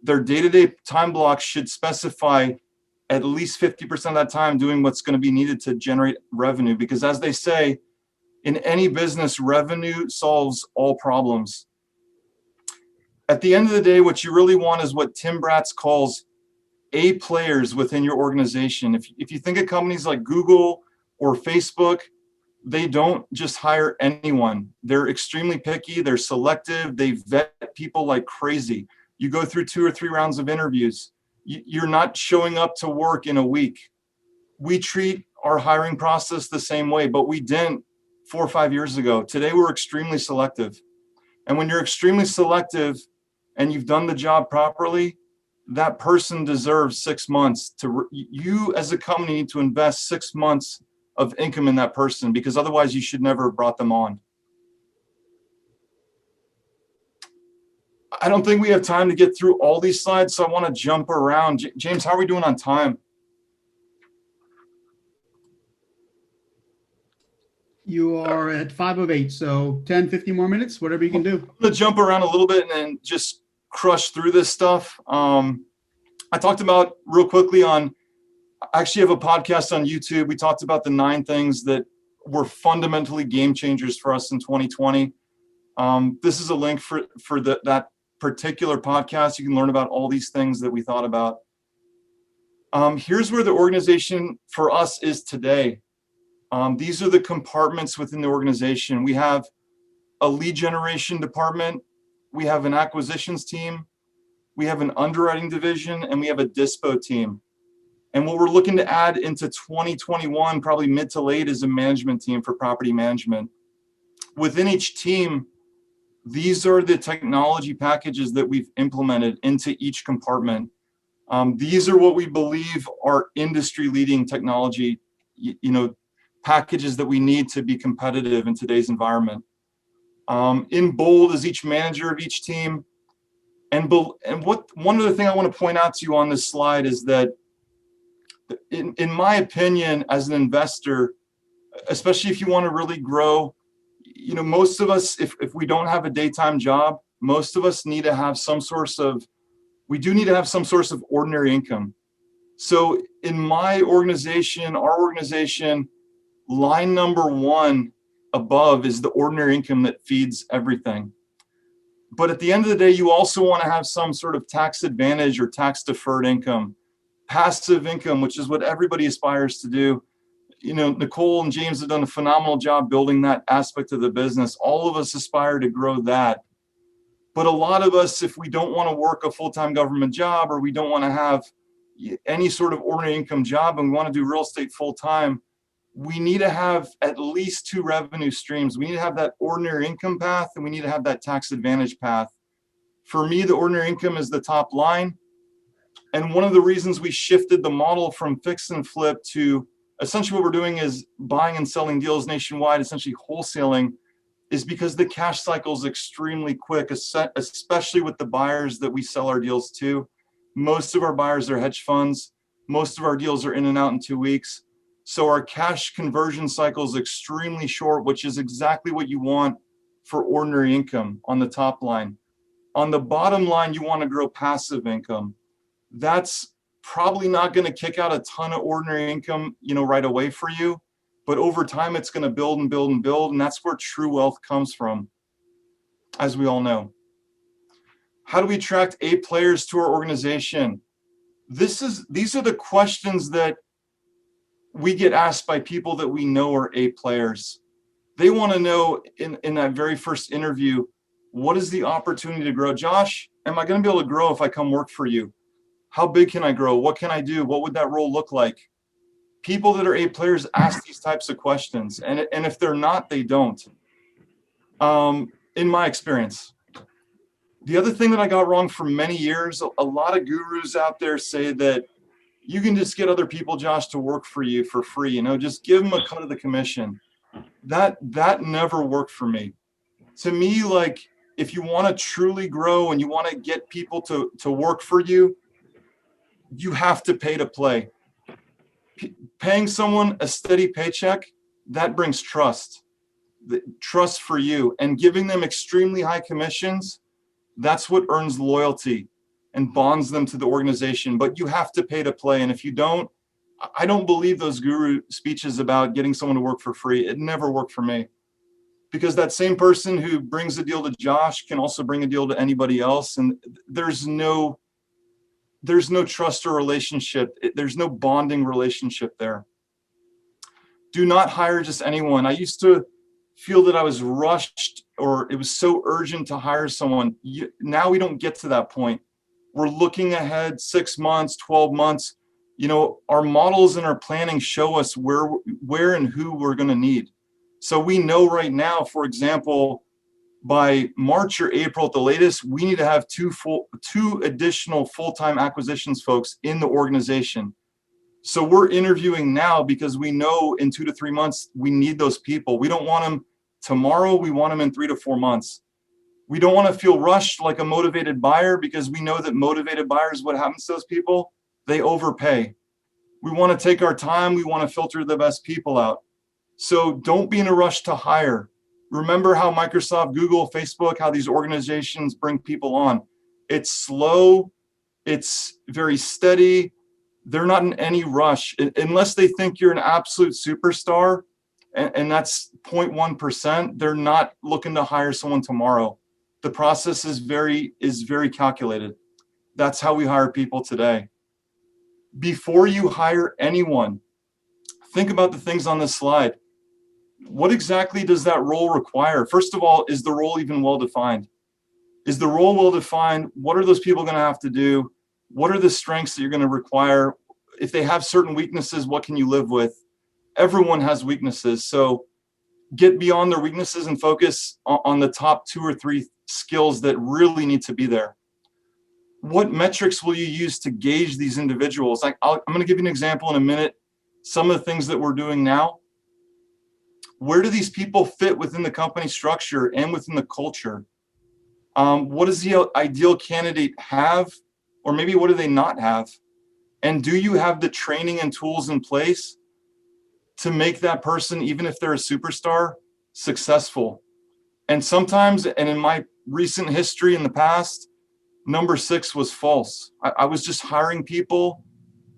their day-to-day time block should specify at least 50% of that time doing what's going to be needed to generate revenue. Because as they say, in any business, revenue solves all problems. At the end of the day, what you really want is what Tim Bratz calls A players within your organization. If you think of companies like Google or Facebook, they don't just hire anyone. They're extremely picky. They're selective. They vet people like crazy. You go through 2 or 3 rounds of interviews. You're not showing up to work in a week. We treat our hiring process the same way, but we didn't 4 or 5 years ago. Today, we're extremely selective. And when you're extremely selective and you've done the job properly, that person deserves 6 months you as a company need to invest 6 months of income in that person, because otherwise you should never have brought them on. I don't think we have time to get through all these slides, so I want to jump around. James, how are we doing on time? You are at 5:08, so 10, 15 more minutes, whatever you can do. I'm going to jump around a little bit and then just crush through this stuff. I talked about real quickly on, I actually have a podcast on YouTube. We talked about the 9 things that were fundamentally game changers for us in 2020. This is a link for that particular podcast. You can learn about all these things that we thought about. Here's where the organization for us is today. These are the compartments within the organization. We have a lead generation department. We have an acquisitions team. We have an underwriting division, and we have a dispo team. And what we're looking to add into 2021, probably mid to late, is a management team for property management. Within each team, these are the technology packages that we've implemented into each compartment. These are what we believe are industry-leading technology, packages that we need to be competitive in today's environment. In bold is each manager of each team. And one other thing I want to point out to you on this slide is that, in my opinion, as an investor, especially if you want to really grow, most of us, if we don't have a daytime job, most of us need to have some source of ordinary income. So in my organization, our organization, line number 1 above is the ordinary income that feeds everything. But at the end of the day, you also want to have some sort of tax advantage or tax deferred income, passive income, which is what everybody aspires to do. Nicheole and James have done a phenomenal job building that aspect of the business. All of us aspire to grow that. But a lot of us, if we don't want to work a full-time government job, or we don't want to have any sort of ordinary income job, and we want to do real estate full-time, we need to have at least 2 revenue streams. We need to have that ordinary income path, and we need to have that tax advantage path. For me, the ordinary income is the top line. And one of the reasons we shifted the model from fix and flip to essentially what we're doing is buying and selling deals nationwide, essentially wholesaling, is because the cash cycle is extremely quick, especially with the buyers that we sell our deals to. Most of our buyers are hedge funds. Most of our deals are in and out in 2 weeks. So our cash conversion cycle is extremely short, which is exactly what you want for ordinary income on the top line. On the bottom line, you want to grow passive income. That's probably not going to kick out a ton of ordinary income, right away for you. But over time, it's going to build and build and build. And that's where true wealth comes from, as we all know. How do we attract A players to our organization? These are the questions that we get asked by people that we know are A players. They want to know in that very first interview, what is the opportunity to grow? Josh, am I going to be able to grow if I come work for you? How big can I grow? What can I do? What would that role look like? People that are A players ask these types of questions. And if they're not, they don't. In my experience. The other thing that I got wrong for many years, a lot of gurus out there say that you can just get other people, Josh, to work for you for free. Just give them a cut of the commission. That never worked for me. To me, like, if you want to truly grow and you want to get people to work for you, you have to pay to play. Paying someone a steady paycheck, that brings trust. Trust for you. And giving them extremely high commissions, that's what earns loyalty and bonds them to the organization. But you have to pay to play. And if you don't, I don't believe those guru speeches about getting someone to work for free. It never worked for me. Because that same person who brings a deal to Josh can also bring a deal to anybody else. And there's no trust or relationship. There's no bonding relationship there. Do not hire just anyone. I used to feel that I was rushed, or it was so urgent to hire someone. Now we don't get to that point. We're looking ahead 6 months, 12 months. Our models and our planning show us where and who we're going to need. So we know right now, for example, by March or April at the latest, we need to have two additional full-time acquisitions folks in the organization. So we're interviewing now because we know in 2 to 3 months, we need those people. We don't want them tomorrow. We want them in 3 to 4 months. We don't want to feel rushed like a motivated buyer, because we know that motivated buyers, what happens to those people? They overpay. We want to take our time. We want to filter the best people out. So don't be in a rush to hire. Remember how Microsoft, Google, Facebook, how these organizations bring people on. It's slow, It's very steady. They're not in any rush unless they think you're an absolute superstar, and that's 0.1%. They're not looking to hire someone tomorrow. The process is very calculated. That's how we hire people today. Before you hire anyone, think about the things on this slide. What exactly does that role require? First of all, is the role even well defined? Is the role well defined? What are those people going to have to do? What are the strengths that you're going to require? If they have certain weaknesses, what can you live with? Everyone has weaknesses. So get beyond their weaknesses and focus on the top 2 or 3 skills that really need to be there. What metrics will you use to gauge these individuals? I'm going to give you an example in a minute. Some of the things that we're doing now. Where do these people fit within the company structure and within the culture? What does the ideal candidate have? Or maybe what do they not have? And do you have the training and tools in place to make that person, even if they're a superstar, successful? And sometimes, and in my recent history in the past, number 6 was false. I was just hiring people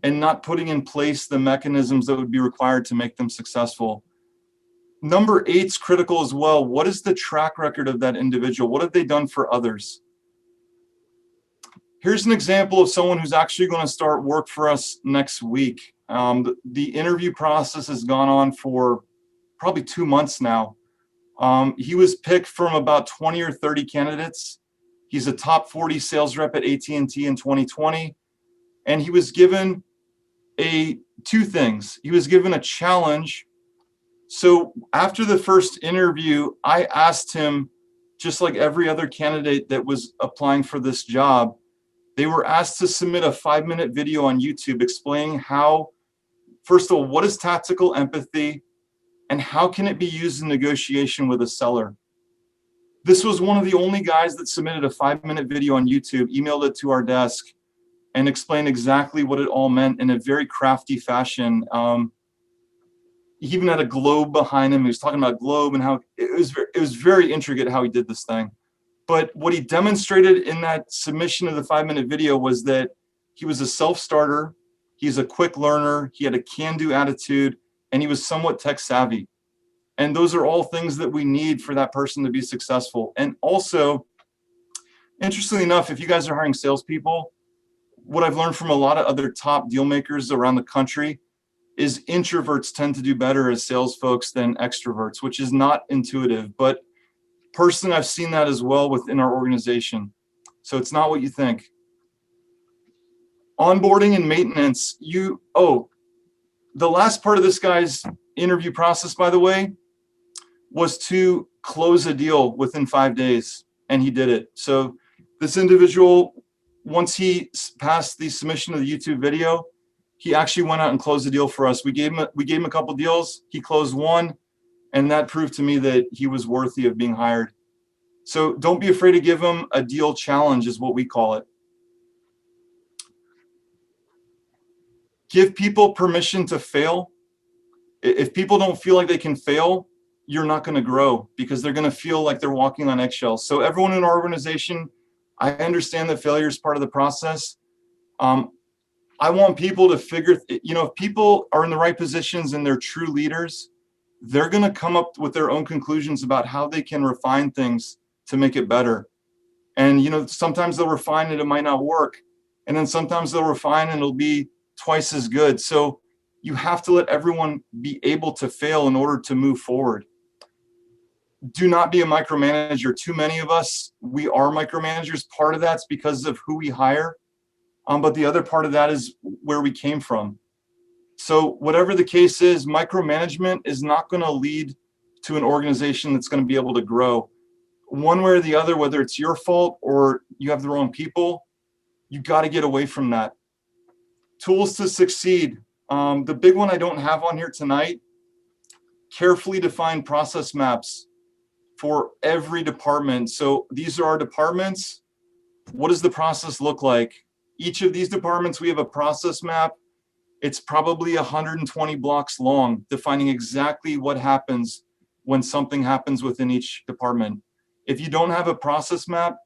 and not putting in place the mechanisms that would be required to make them successful. Number 8's critical as well. What is the track record of that individual? What have they done for others? Here's an example of someone who's actually going to start work for us next week. The interview process has gone on for probably 2 months now. He was picked from about 20 or 30 candidates. He's a top 40 sales rep at AT&T in 2020. And he was given two things. He was given a challenge. So after the first interview, I asked him, just like every other candidate that was applying for this job, they were asked to submit a 5-minute video on YouTube explaining how, first of all, what is tactical empathy and how can it be used in negotiation with a seller? This was one of the only guys that submitted a 5-minute video on YouTube, emailed it to our desk, and explained exactly what it all meant in a very crafty fashion. He even had a globe behind him. He was talking about globe and how it was very intricate how he did this thing. But what he demonstrated in that submission of the 5-minute video was that he was a self-starter, he's a quick learner, he had a can-do attitude, and he was somewhat tech savvy. And those are all things that we need for that person to be successful. And also, interestingly enough, if you guys are hiring salespeople, what I've learned from a lot of other top deal makers around the country is introverts tend to do better as sales folks than extroverts, which is not intuitive. But personally, I've seen that as well within our organization. So it's not what you think. Onboarding and maintenance. The last part of this guy's interview process, by the way, was to close a deal within 5 days, and he did it. So this individual, once he passed the submission of the YouTube video, he actually went out and closed the deal for us. We gave him a couple deals. He closed one, and that proved to me that he was worthy of being hired. So don't be afraid to give him a deal challenge, is what we call it. Give people permission to fail. If people don't feel like they can fail, you're not going to grow because they're going to feel like they're walking on eggshells. So everyone in our organization, I understand that failure is part of the process. I want people to figure, if people are in the right positions and they're true leaders, they're going to come up with their own conclusions about how they can refine things to make it better. And, sometimes they'll refine it, it might not work. And then sometimes they'll refine and it'll be twice as good. So you have to let everyone be able to fail in order to move forward. Do not be a micromanager. Too many of us, we are micromanagers. Part of that's because of who we hire. But the other part of that is where we came from. So whatever the case is, micromanagement is not going to lead to an organization that's going to be able to grow. One way or the other, whether it's your fault or you have the wrong people, you got to get away from that. Tools to succeed. The big one I don't have on here tonight, carefully defined process maps for every department. So these are our departments. What does the process look like? Each of these departments, we have a process map. It's probably 120 blocks long, defining exactly what happens when something happens within each department. If you don't have a process map,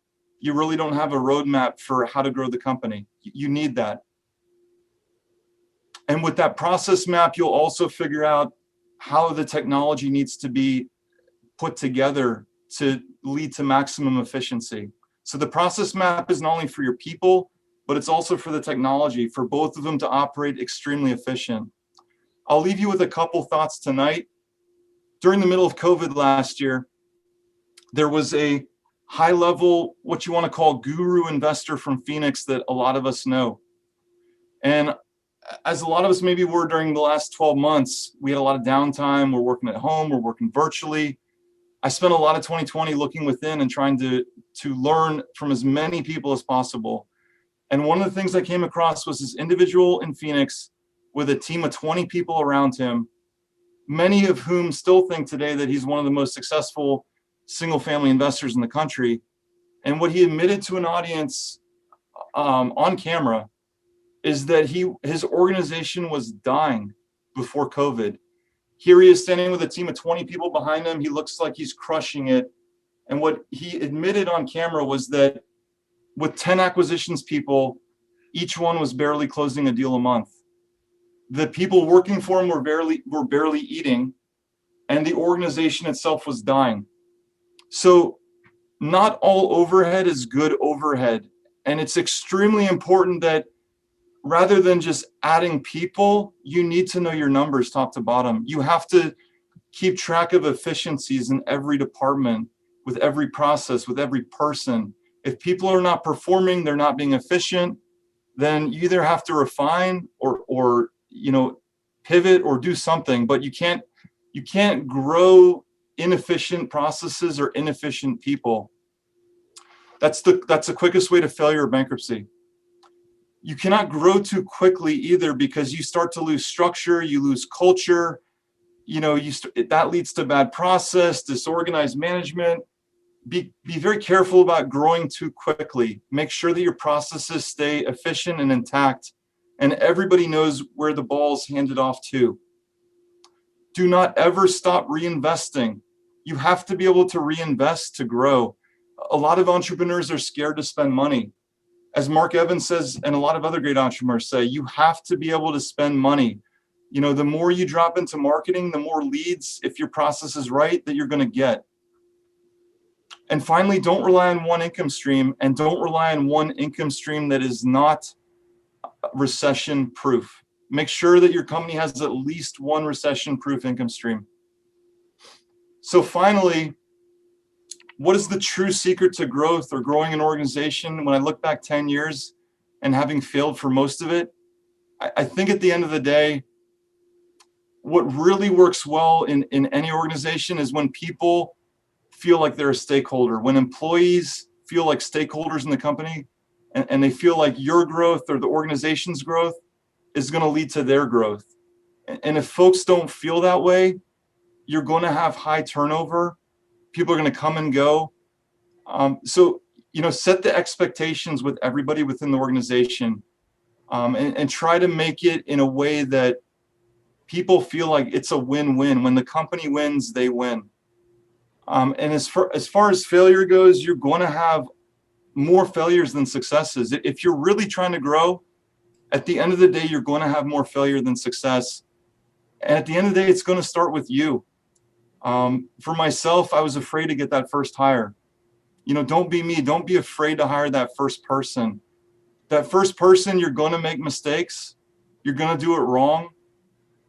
you really don't have a roadmap for how to grow the company. You need that. And with that process map, you'll also figure out how the technology needs to be put together to lead to maximum efficiency. So the process map is not only for your people, but it's also for the technology, for both of them to operate extremely efficient. I'll leave you with a couple thoughts tonight. During the middle of COVID last year, there was a high level, what you want to call guru investor from Phoenix that a lot of us know. And as a lot of us maybe were during the last 12 months, we had a lot of downtime. We're working at home, we're working virtually. I spent a lot of 2020 looking within and trying to learn from as many people as possible. And one of the things I came across was this individual in Phoenix with a team of 20 people around him, many of whom still think today that he's one of the most successful single family investors in the country. And what he admitted to an audience on camera is that his organization was dying before COVID. Here he is standing with a team of 20 people behind him. He looks like he's crushing it. And what he admitted on camera was that with 10 acquisitions people, each one was barely closing a deal a month. The people working for him were barely eating, and the organization itself was dying. So not all overhead is good overhead. And it's extremely important that rather than just adding people, you need to know your numbers top to bottom. You have to keep track of efficiencies in every department, with every process, with every person. If people are not performing, they're not being efficient, then you either have to refine or pivot or do something, but you can't grow inefficient processes or inefficient people. That's the quickest way to failure or bankruptcy. You cannot grow too quickly either, because you start to lose structure, you lose culture, that leads to bad process, disorganized management. Be very careful about growing too quickly. Make sure that your processes stay efficient and intact, and everybody knows where the ball's handed off to. Do not ever stop reinvesting. You have to be able to reinvest to grow. A lot of entrepreneurs are scared to spend money. As Mark Evans says, and a lot of other great entrepreneurs say, you have to be able to spend money. The more you drop into marketing, the more leads, if your process is right, that you're going to get. And finally, don't rely on one income stream, and don't rely on one income stream that is not recession proof. Make sure that your company has at least one recession proof income stream. So finally, what is the true secret to growth or growing an organization? When I look back 10 years and having failed for most of it, I think at the end of the day, what really works well in any organization is when people feel like they're a stakeholder, when employees feel like stakeholders in the company, and they feel like your growth or the organization's growth is going to lead to their growth. And if folks don't feel that way, you're going to have high turnover. People are going to come and go. So set the expectations with everybody within the organization, and try to make it in a way that people feel like it's a win-win. When the company wins, they win. And as far as failure goes, you're going to have more failures than successes. If you're really trying to grow, at the end of the day, you're going to have more failure than success. And at the end of the day, it's going to start with you. For myself, I was afraid to get that first hire. Don't be me. Don't be afraid to hire that first person. That first person, you're going to make mistakes. You're going to do it wrong.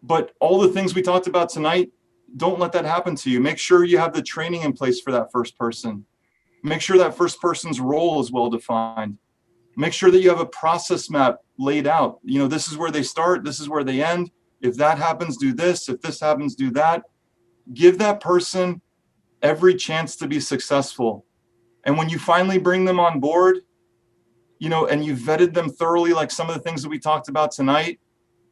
But all the things we talked about tonight, don't let that happen to you. Make sure you have the training in place for that first person. Make sure that first person's role is well defined. Make sure that you have a process map laid out. This is where they start. This is where they end. If that happens, do this. If this happens, do that. Give that person every chance to be successful. And when you finally bring them on board, and you vetted them thoroughly, like some of the things that we talked about tonight,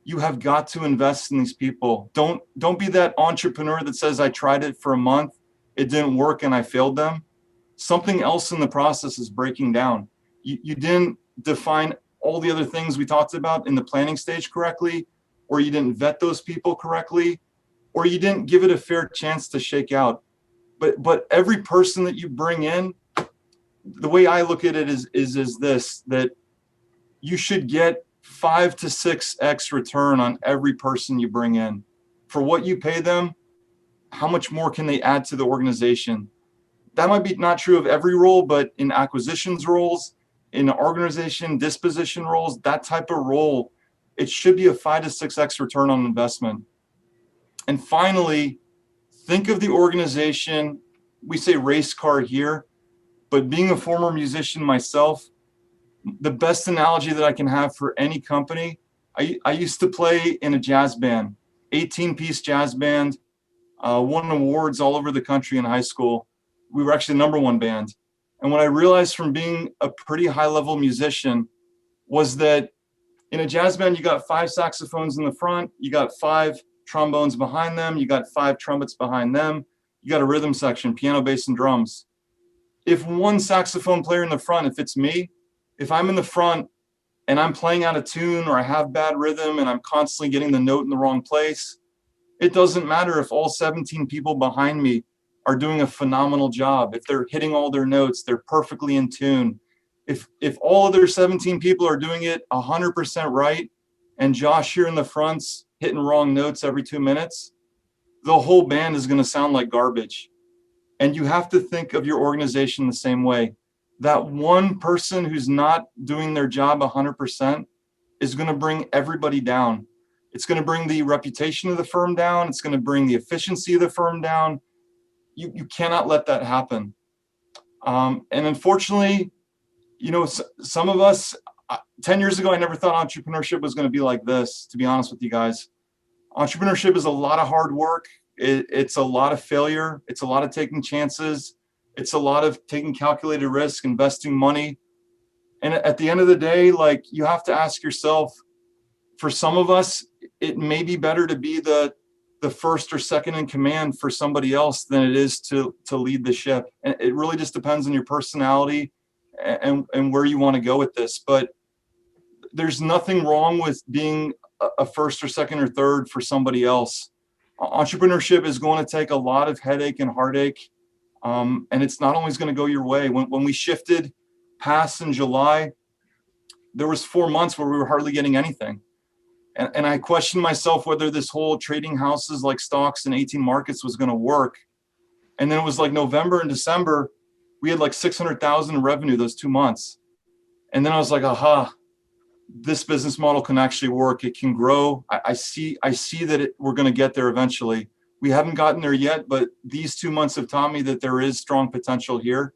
you have got to invest in these people. Don't be that entrepreneur that says, I tried it for a month, it didn't work, and I failed them. Something else in the process is breaking down. You didn't define all the other things we talked about in the planning stage correctly, or you didn't vet those people correctly, or you didn't give it a fair chance to shake out. But every person that you bring in, the way I look at it is this, that you should get 5 to 6x return on every person you bring in. For what you pay them, how much more can they add to the organization? That might be not true of every role, but in acquisitions roles, in organization disposition roles, that type of role, it should be a 5 to 6x return on investment. And finally, think of the organization. We say race car here, but being a former musician myself, the best analogy that I can have for any company, I used to play in a jazz band, 18-piece jazz band, won awards all over the country in high school. We were actually the #1 band. And what I realized from being a pretty high-level musician was that in a jazz band, you got 5 saxophones in the front, you got 5 trombones behind them, you got 5 trumpets behind them, you got a rhythm section, piano, bass, and drums. If one saxophone player in the front, if it's me, if I'm in the front and I'm playing out of tune or I have bad rhythm and I'm constantly getting the note in the wrong place, it doesn't matter if all 17 people behind me are doing a phenomenal job. If they're hitting all their notes, they're perfectly in tune. If all other 17 people are doing it 100% right, and Josh here in the front's hitting wrong notes every 2 minutes, the whole band is going to sound like garbage. And you have to think of your organization the same way. That one person who's not doing their job 100% is going to bring everybody down. It's going to bring the reputation of the firm down. It's going to bring the efficiency of the firm down. You cannot let that happen. And unfortunately, you know, some of us, 10 years ago, I never thought entrepreneurship was going to be like this, to be honest with you guys. Entrepreneurship is a lot of hard work. It's a lot of failure. It's a lot of taking chances. It's a lot of taking calculated risk, investing money. And at the end of the day, like, you have to ask yourself, for some of us, it may be better to be the first or second in command for somebody else than it is to lead the ship. And it really just depends on your personality and where you want to go with this. But there's nothing wrong with being a first or second or third for somebody else. Entrepreneurship is going to take a lot of headache and heartache. And it's not always going to go your way. When we shifted past in July, there was 4 months where we were hardly getting anything. And I questioned myself whether this whole trading houses like stocks and 18 markets was going to work. And then it was like November and December, we had like 600,000 in revenue those 2 months. And then I was like, aha, this business model can actually work. It can grow. I see that we're going to get there eventually. We haven't gotten there yet, but these 2 months have taught me that there is strong potential here.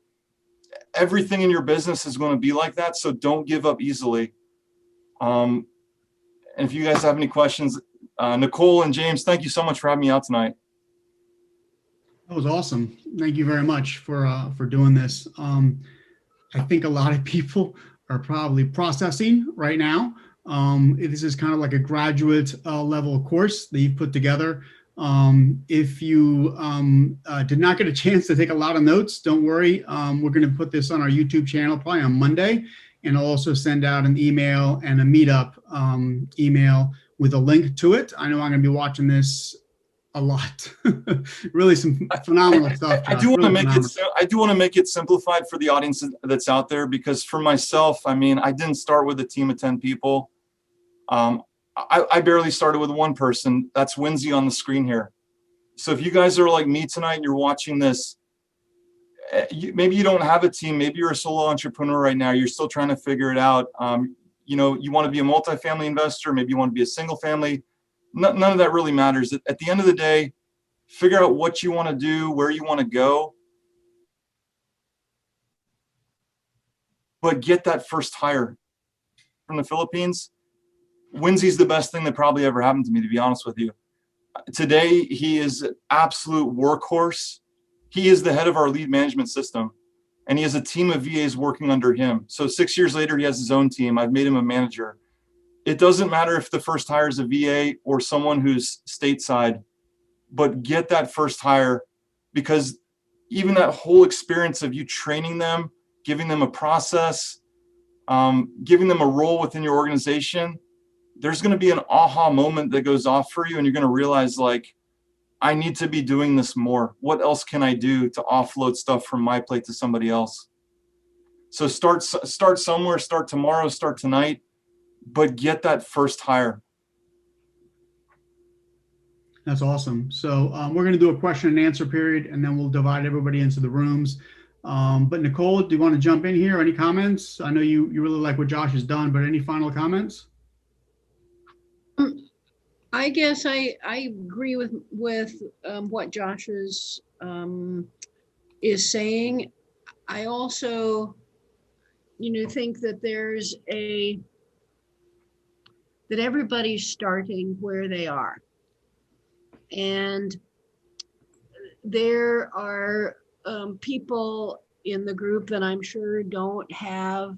Everything in your business is going to be like that, so don't give up easily. And if you guys have any questions, Nicheole and James, thank you so much for having me out tonight. That was awesome. Thank you very much for doing this. I think a lot of people are probably processing right now. This is kind of like a graduate level course that you've put together. If you did not get a chance to take a lot of notes, don't worry. We're going to put this on our YouTube channel probably on Monday, and I'll also send out an email and a Meetup email with a link to it. I know I'm going to be watching this a lot. Really some phenomenal stuff. I do want to make it simplified for the audience that's out there, because for myself, I mean, I didn't start with a team of 10 people. I barely started with one person. That's Winsy on the screen here. So if you guys are like me tonight and you're watching this, maybe you don't have a team. Maybe you're a solo entrepreneur right now. You're still trying to figure it out. You know, you want to be a multifamily investor. Maybe you want to be a single family. None of that really matters. At the end of the day, figure out what you want to do, where you want to go, but get that first hire. From the Philippines, Winsy's the best thing that probably ever happened to me, to be honest with you. Today, he is an absolute workhorse. He is the head of our lead management system, and he has a team of VAs working under him. So 6 years later, he has his own team. I've made him a manager. It doesn't matter if the first hire is a VA or someone who's stateside, but get that first hire, because even that whole experience of you training them, giving them a process, giving them a role within your organization, there's going to be an aha moment that goes off for you, and you're going to realize, like, I need to be doing this more. What else can I do to offload stuff from my plate to somebody else? So start somewhere, start tomorrow, start tonight, but get that first hire. That's awesome. So we're going to do a question and answer period, and then we'll divide everybody into the rooms. But Nicheole, do you want to jump in here? Any comments? I know you really like what Josh has done, but any final comments? I guess I agree with what Josh is saying. I also, think that that everybody's starting where they are. And there are people in the group that I'm sure don't have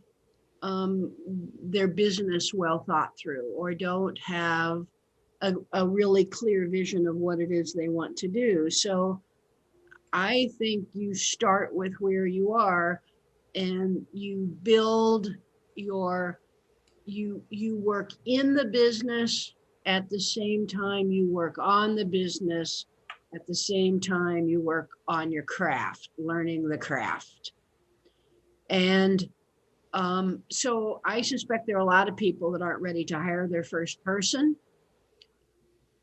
their business well thought through, or don't have a really clear vision of what it is they want to do. So I think you start with where you are, and you build you work in the business at the same time you work on the business, at the same time you work on your craft, learning the craft. And so I suspect there are a lot of people that aren't ready to hire their first person.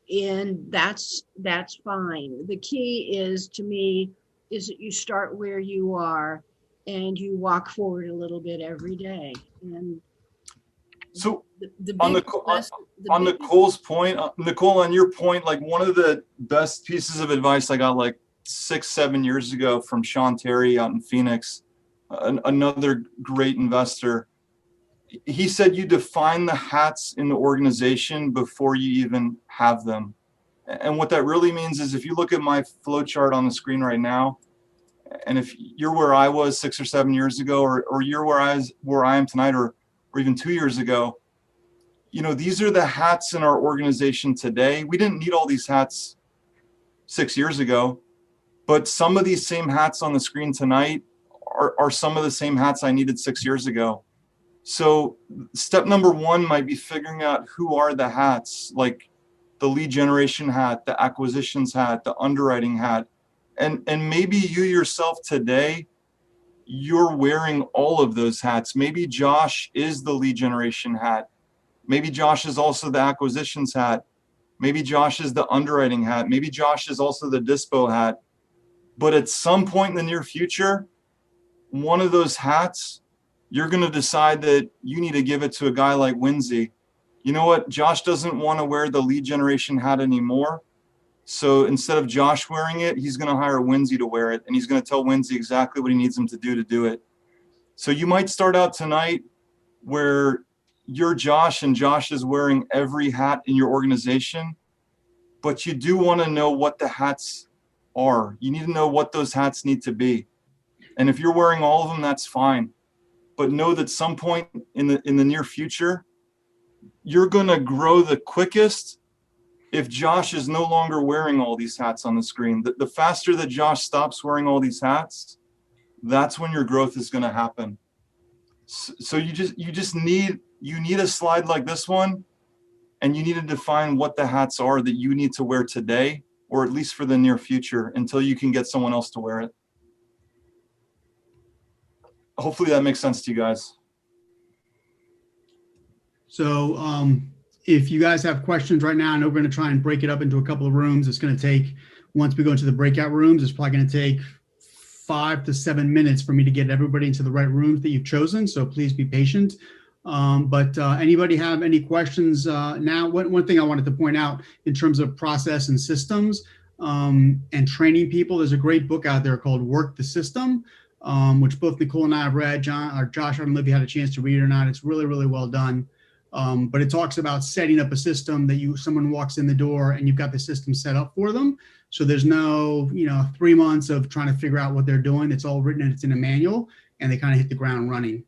And that's fine. The key is, to me, is that you start where you are and you walk forward a little bit every day. And so on Nicole's point, Nicheole, on your point, like one of the best pieces of advice I got like 6-7 years ago from Sean Terry out in Phoenix, another great investor. He said you define the hats in the organization before you even have them. And what that really means is, if you look at my flow chart on the screen right now, and if you're where I was 6 or 7 years ago, or you're where I am tonight, or even 2 years ago, these are the hats in our organization today. We didn't need all these hats 6 years ago, but some of these same hats on the screen tonight are some of the same hats I needed 6 years ago. So step number one might be figuring out who are the hats, like the lead generation hat, the acquisitions hat, the underwriting hat. And maybe you yourself today, you're wearing all of those hats. Maybe Josh is the lead generation hat. Maybe Josh is also the acquisitions hat. Maybe Josh is the underwriting hat. Maybe Josh is also the dispo hat. But at some point in the near future, one of those hats, you're going to decide that you need to give it to a guy like Winsy. You know what? Josh doesn't want to wear the lead generation hat anymore. So instead of Josh wearing it, he's going to hire Winsy to wear it. And he's going to tell Winsy exactly what he needs him to do it. So you might start out tonight where you're Josh and Josh is wearing every hat in your organization. But you do want to know what the hats are. You need to know what those hats need to be. And if you're wearing all of them, that's fine. But know that some point in the near future, you're going to grow the quickest if Josh is no longer wearing all these hats on the screen. The faster that Josh stops wearing all these hats, that's when your growth is going to happen. So you need a slide like this one, and you need to define what the hats are that you need to wear today, or at least for the near future, until you can get someone else to wear it. Hopefully that makes sense to you guys. So if you guys have questions right now, I know we're going to try and break it up into a couple of rooms. It's going to take, once we go into the breakout rooms, it's probably going to take 5 to 7 minutes for me to get everybody into the right rooms that you've chosen. So please be patient. But anybody have any questions now? One thing I wanted to point out in terms of process and systems and training people, there's a great book out there called Work the System, which both Nicheole and I have read. Josh, I don't know if you had a chance to read it or not. It's really, really well done. But it talks about setting up a system that someone walks in the door and you've got the system set up for them. So there's no, 3 months of trying to figure out what they're doing. It's all written and it's in a manual, and they kind of hit the ground running.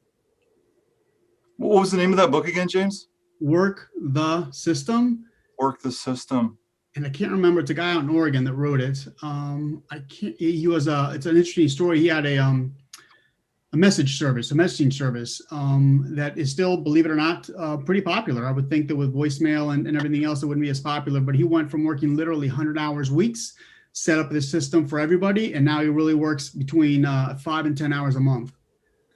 What was the name of that book again, James? Work the System. Work the System. And I can't remember. It's a guy out in Oregon that wrote it. It's an interesting story. He had a messaging service that is still, believe it or not, pretty popular. I would think that with voicemail and everything else, it wouldn't be as popular, but he went from working literally 100 hours weeks, set up this system for everybody. And now he really works between 5 and 10 hours a month.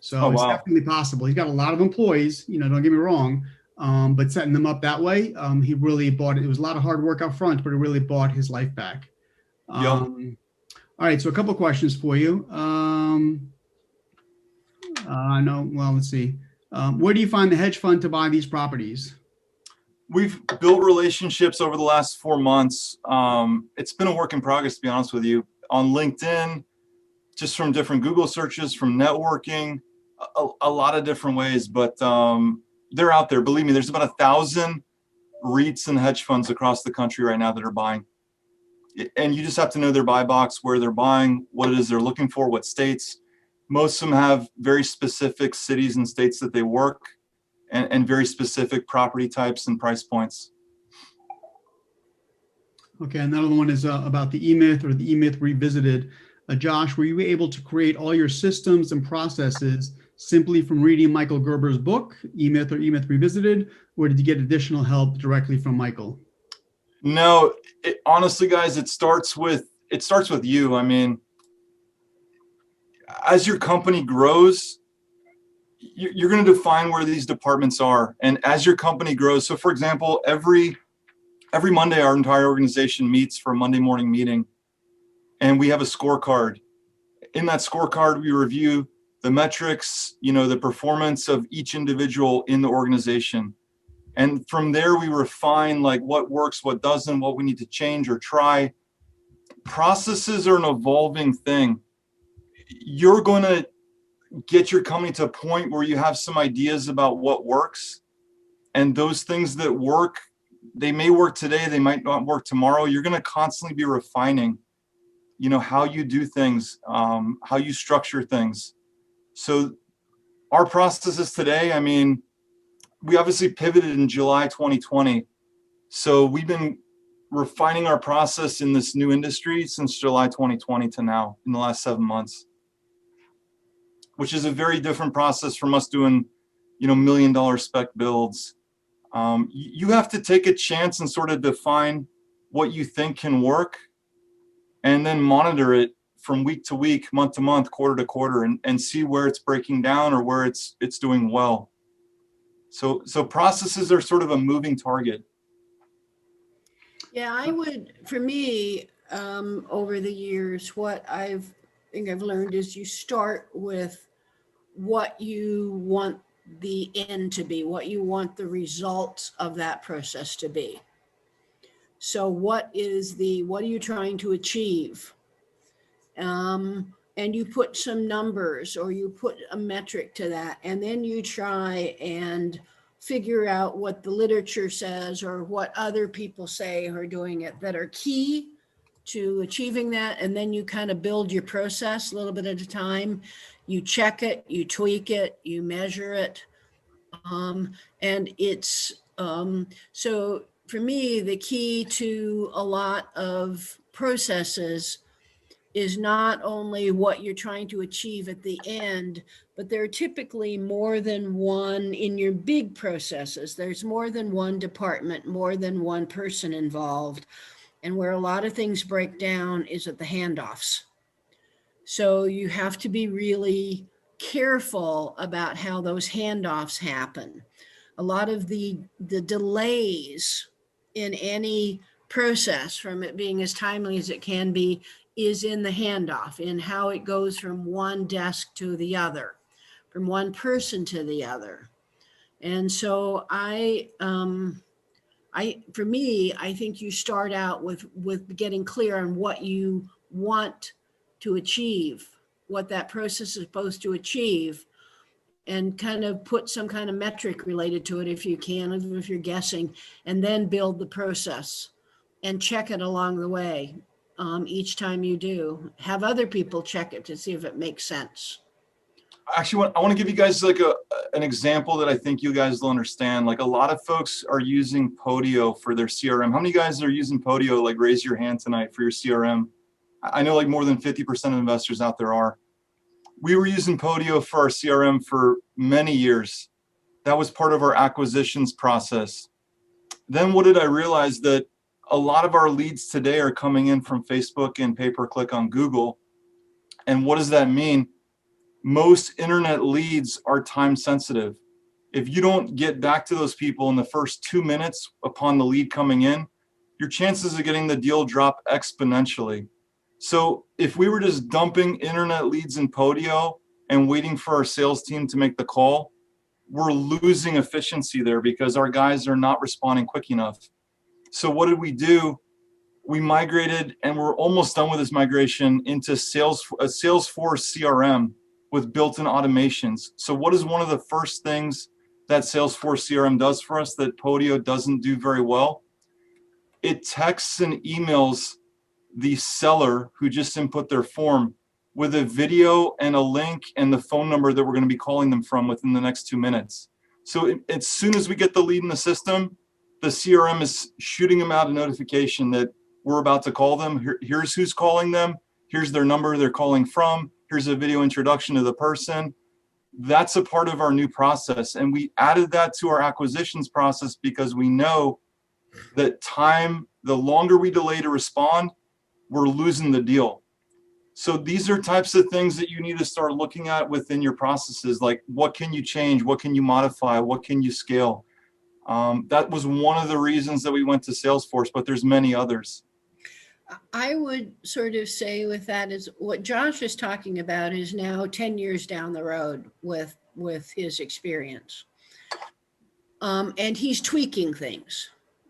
So Oh, it's wow. definitely possible. He's got a lot of employees, don't get me wrong, but setting them up that way, he really bought it. It was a lot of hard work up front, but it really bought his life back. Yep. All right, so a couple of questions for you. Let's see. Where do you find the hedge fund to buy these properties? We've built relationships over the last 4 months. It's been a work in progress, to be honest with you, on LinkedIn, just from different Google searches, from networking, a lot of different ways, but they're out there. Believe me, there's about 1,000 REITs and hedge funds across the country right now that are buying. And you just have to know their buy box, where they're buying, what it is they're looking for, what states. Most of them have very specific cities and states that they work, and very specific property types and price points. Okay, another one is about the E-Myth or the E-Myth Revisited. Josh, were you able to create all your systems and processes simply from reading Michael Gerber's book, E-Myth or E-Myth Revisited, or did you get additional help directly from Michael? No, honestly, guys, it starts with you. I mean, as your company grows, you're going to define where these departments are. And as your company grows, so for example, every Monday, our entire organization meets for a Monday morning meeting, and we have a scorecard. In that scorecard, we review the metrics, the performance of each individual in the organization. And from there, we refine like what works, what doesn't, what we need to change or try. Processes are an evolving thing. You're going to get your company to a point where you have some ideas about what works, and those things that work, they may work today, they might not work tomorrow. You're going to constantly be refining, how you do things, how you structure things. So our processes today, I mean, we obviously pivoted in July 2020. So we've been refining our process in this new industry since July 2020 to now, in the last 7 months, which is a very different process from us doing, $1 million spec builds. You have to take a chance and sort of define what you think can work, and then monitor it from week to week, month to month, quarter to quarter, and see where it's breaking down or where it's doing well. So processes are sort of a moving target. Yeah, I would, for me, over the years, what I think I've learned is you start with what you want the end to be, what you want the results of that process to be. So what are you trying to achieve? And you put some numbers or you put a metric to that, and then you try and figure out what the literature says or what other people say are doing it that are key to achieving that. And then you kind of build your process a little bit at a time. You check it, you tweak it, you measure it. And it's, so for me, the key to a lot of processes is not only what you're trying to achieve at the end, but there are typically more than one in your big processes. There's more than one department, more than one person involved. And where a lot of things break down is at the handoffs. So you have to be really careful about how those handoffs happen. A lot of the delays in any process, from it being as timely as it can be, is in the handoff, in how it goes from one desk to the other, from one person to the other. And so for me, I think you start out with getting clear on what you want to achieve, what that process is supposed to achieve, and kind of put some kind of metric related to it if you can, if you're guessing, and then build the process and check it along the way. Each time you do, have other people check it to see if it makes sense. Actually, I want to give you guys like an example that I think you guys will understand. Like, a lot of folks are using Podio for their CRM. How many guys are using Podio? Like, raise your hand tonight for your CRM. I know like more than 50% of investors out there are. We were using Podio for our CRM for many years. That was part of our acquisitions process. Then what did I realize? That a lot of our leads today are coming in from Facebook and pay-per-click on Google. And what does that mean? most internet leads are time sensitive. If you don't get back to those people in the first 2 minutes upon the lead coming in, your chances of getting the deal drop exponentially. So if we were just dumping internet leads in Podio and waiting for our sales team to make the call, we're losing efficiency there because our guys are not responding quick enough. So what did we do? We migrated, and we're almost done with this migration, into Salesforce CRM with built-in automations. So what is one of the first things that Salesforce CRM does for us that Podio doesn't do very well? It texts and emails the seller who just input their form with a video and a link and the phone number that we're going to be calling them from within the next 2 minutes. So as soon as we get the lead in the system, the CRM is shooting them out a notification that we're about to call them. Here's who's calling them. Here's their number they're calling from. Here's a video introduction to the person. That's a part of our new process. And we added that to our acquisitions process because we know that the longer we delay to respond, we're losing the deal. So these are types of things that you need to start looking at within your processes. Like, what can you change? What can you modify? What can you scale? That was one of the reasons that we went to Salesforce, but there's many others. I would sort of say with that is what Josh is talking about is now 10 years down the road with his experience. And he's tweaking things.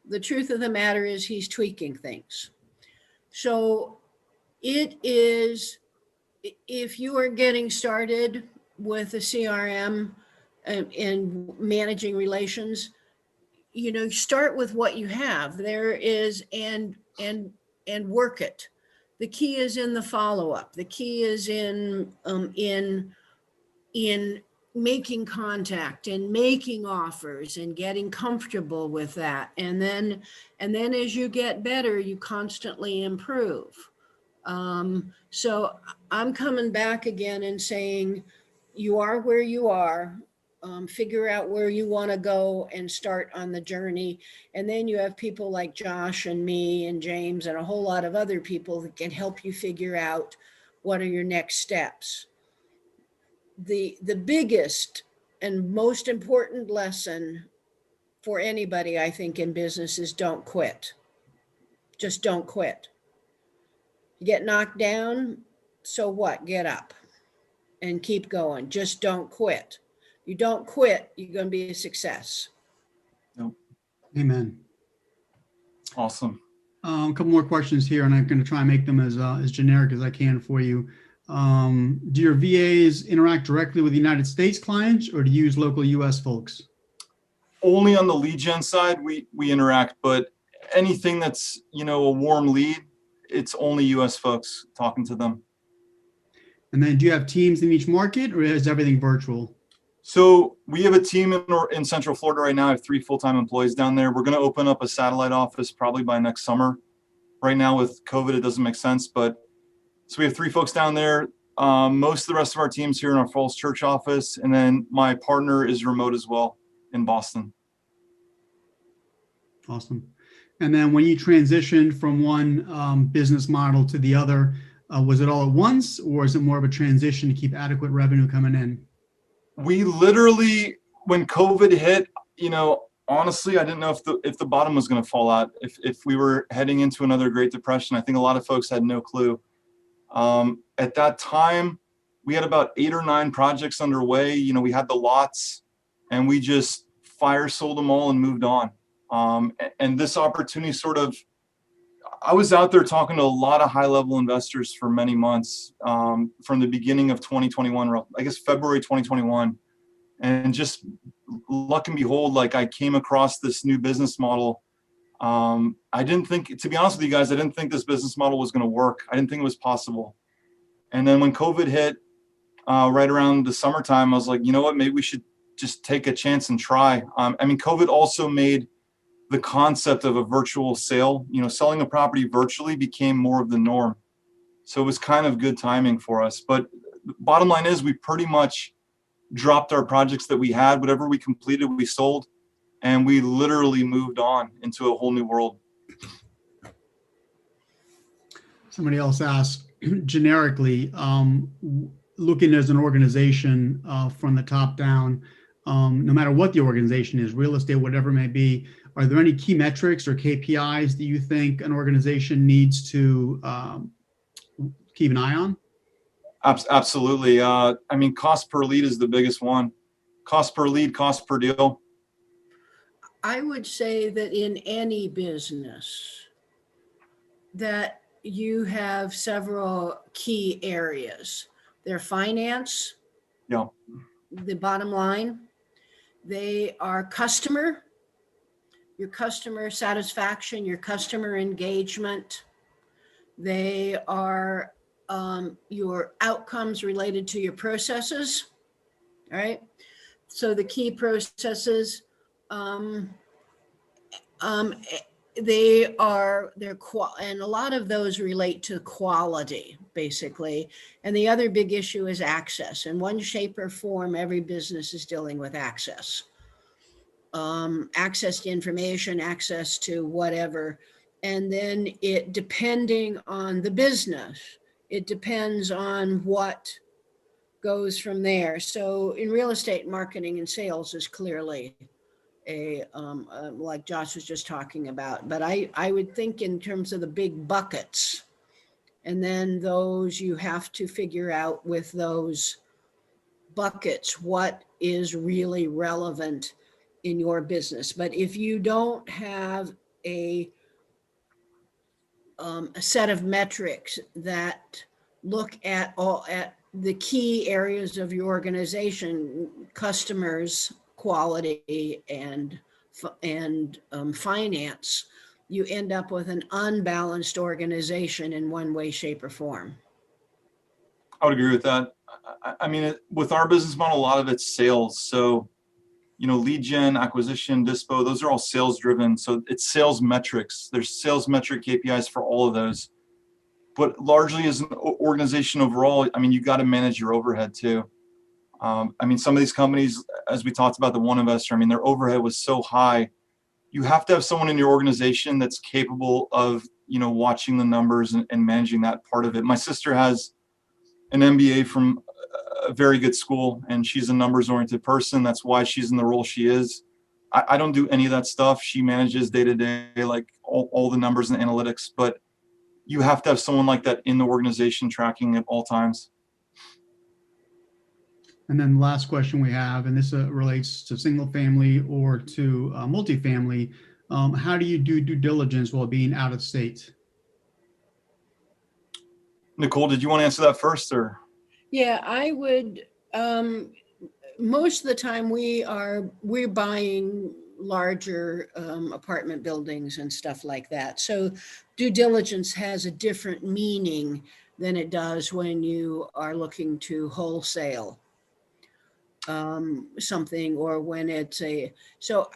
The truth of the matter is he's tweaking things. So it is, if you are getting started with a CRM and managing relations, you know, start with what you have. There is, and work it. The key is in the follow-up. The key is in making contact and making offers and getting comfortable with that. And then as you get better, you constantly improve. So I'm coming back again and saying, you are where you are. Figure out where you want to go and start on the journey. And then you have people like Josh and me and James and a whole lot of other people that can help you figure out what are your next steps. The biggest and most important lesson for anybody, I think, in business is don't quit. Just don't quit. You get knocked down, so what? Get up and keep going. Just don't quit. You don't quit, you're going to be a success. Nope. Amen. Awesome. A couple more questions here, and I'm going to try and make them as generic as I can for you. Do your VAs interact directly with United States clients, or do you use local U.S. folks? Only on the lead gen side, we interact, but anything that's, you know, a warm lead, it's only U.S. folks talking to them. And then do you have teams in each market, or is everything virtual? So we have a team in Central Florida right now. I have 3 full-time employees down there. We're going to open up a satellite office probably by next summer. Right now with COVID, it doesn't make sense, but so we have 3 folks down there. Most of the rest of our team's here in our Falls Church office. And then my partner is remote as well in Boston. Awesome. And then when you transitioned from one business model to the other, was it all at once, or is it more of a transition to keep adequate revenue coming in? We literally, when COVID hit, you know, honestly, I didn't know if the bottom was going to fall out, if we were heading into another Great Depression. I think a lot of folks had no clue. At that time, we had about 8 or 9 projects underway. You know, we had the lots, and we just fire sold them all and moved on. And this opportunity sort of, I was out there talking to a lot of high-level investors for many months, from the beginning of 2021, I guess February 2021, and just luck and behold, like I came across this new business model. I didn't think, to be honest with you guys, I didn't think this business model was going to work. I didn't think it was possible. And then when COVID hit, right around the summertime, I was like, you know what, maybe we should just take a chance and try. I mean, COVID also made the concept of a virtual sale, you know, selling a property virtually became more of the norm. So it was kind of good timing for us. But bottom line is we pretty much dropped our projects that we had. Whatever we completed, we sold, and we literally moved on into a whole new world. Somebody else asked generically, looking as an organization from the top down, no matter what the organization is, real estate, whatever it may be, are there any key metrics or KPIs that you think an organization needs to keep an eye on? Absolutely. I mean, cost per lead is the biggest one. Cost per lead, cost per deal. I would say that in any business that you have several key areas. Their finance, Yeah. the bottom line, they are your customer satisfaction, your customer engagement. They are your outcomes related to your processes. All right. So the key processes, and a lot of those relate to quality, basically. And the other big issue is access. In one shape or form, every business is dealing with access. Access to information, access to whatever. And then depending on the business, it depends on what goes from there. So in real estate, marketing and sales is clearly like Josh was just talking about. But I would think in terms of the big buckets, and then those you have to figure out with those buckets what is really relevant in your business. But if you don't have a set of metrics that look at the key areas of your organization, customers, quality, and finance, you end up with an unbalanced organization in one way, shape, or form. I would agree with that. I mean, with our business model, a lot of it's sales. So, lead gen, acquisition, dispo, those are all sales driven. So it's sales metrics. There's sales metric KPIs for all of those. But largely as an organization overall, I mean, you got to manage your overhead too. I mean, some of these companies, as we talked about the one investor, I mean, their overhead was so high. You have to have someone in your organization that's capable of, watching the numbers and managing that part of it. My sister has an MBA from a very good school, and she's a numbers oriented person. That's why she's in the role she is. I don't do any of that stuff. She manages day to day, like all the numbers and analytics, but you have to have someone like that in the organization tracking at all times. And then the last question we have, and this relates to single family or to multifamily, how do you do due diligence while being out of state? Nicheole, did you want to answer that first, or? Yeah, I would. Most of the time we're buying larger apartment buildings and stuff like that. So due diligence has a different meaning than it does when you are looking to wholesale something, or when it's so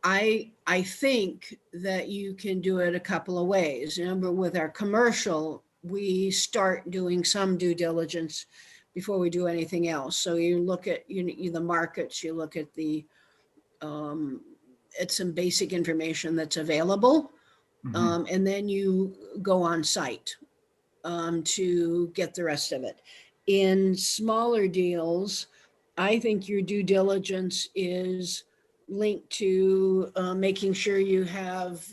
I think that you can do it a couple of ways. Remember, with our commercial, we start doing some due diligence before we do anything else. So you look at the markets, you look at at some basic information that's available, and then you go on site to get the rest of it. In smaller deals, I think your due diligence is linked to making sure you have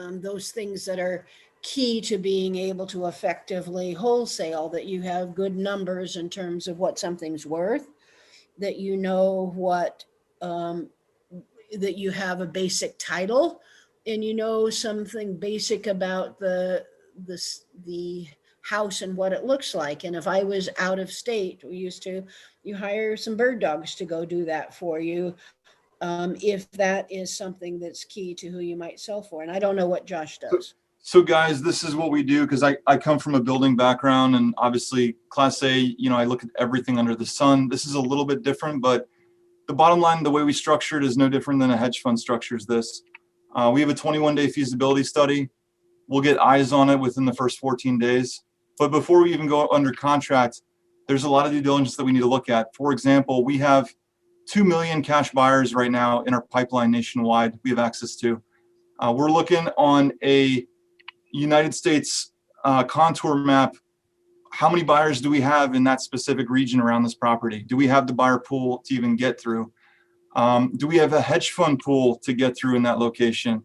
those things that are key to being able to effectively wholesale, that you have good numbers in terms of what something's worth, that you know what, that you have a basic title, and you know something basic about the house and what it looks like. And if I was out of state, you hire some bird dogs to go do that for you, if that is something that's key to who you might sell for. And I don't know what Josh does. So guys, this is what we do, because I come from a building background, and obviously Class A, I look at everything under the sun. This is a little bit different, but the bottom line, the way we structure it is no different than a hedge fund structures this. We have a 21-day feasibility study. We'll get eyes on it within the first 14 days. But before we even go under contract, there's a lot of due diligence that we need to look at. For example, we have 2 million cash buyers right now in our pipeline nationwide we have access to. We're looking on a United States contour map, how many buyers do we have in that specific region around this property? Do we have the buyer pool to even get through? Do we have a hedge fund pool to get through in that location?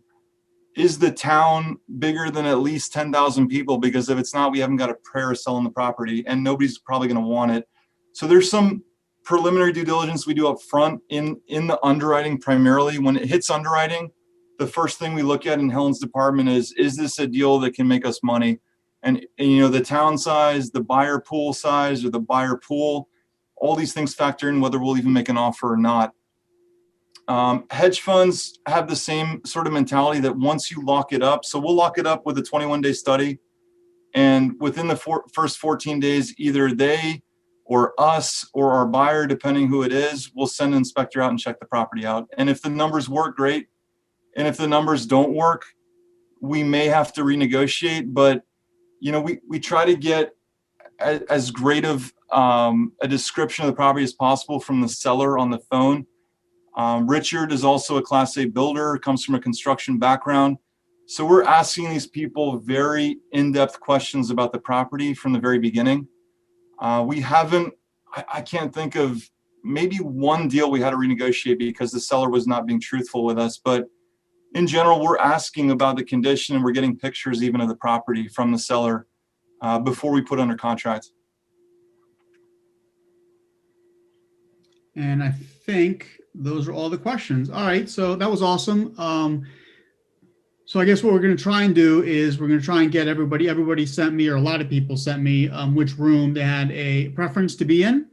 Is the town bigger than at least 10,000 people? Because if it's not, we haven't got a prayer selling the property and nobody's probably going to want it. So there's some preliminary due diligence we do up front in the underwriting primarily. When it hits underwriting, the first thing we look at in Helen's department is this a deal that can make us money? And you know, the town size, the buyer pool size, or the buyer pool, all these things factor in whether we'll even make an offer or not. Hedge funds have the same sort of mentality that once you lock it up, so we'll lock it up with a 21-day study, and within the first 14 days, either they or us or our buyer, depending who it is, will send an inspector out and check the property out. And if the numbers work, great. And if the numbers don't work, we may have to renegotiate. But you know, we try to get as great of a description of the property as possible from the seller on the phone. Richard is also a Class A builder, comes from a construction background. So we're asking these people very in-depth questions about the property from the very beginning. We haven't, I can't think of maybe one deal we had to renegotiate because the seller was not being truthful with us. But in general, we're asking about the condition and we're getting pictures even of the property from the seller before we put under contract. And I think those are all the questions. All right, so that was awesome. So I guess what we're going to try and do is we're going to try and get everybody sent me, or a lot of people sent me, which room they had a preference to be in.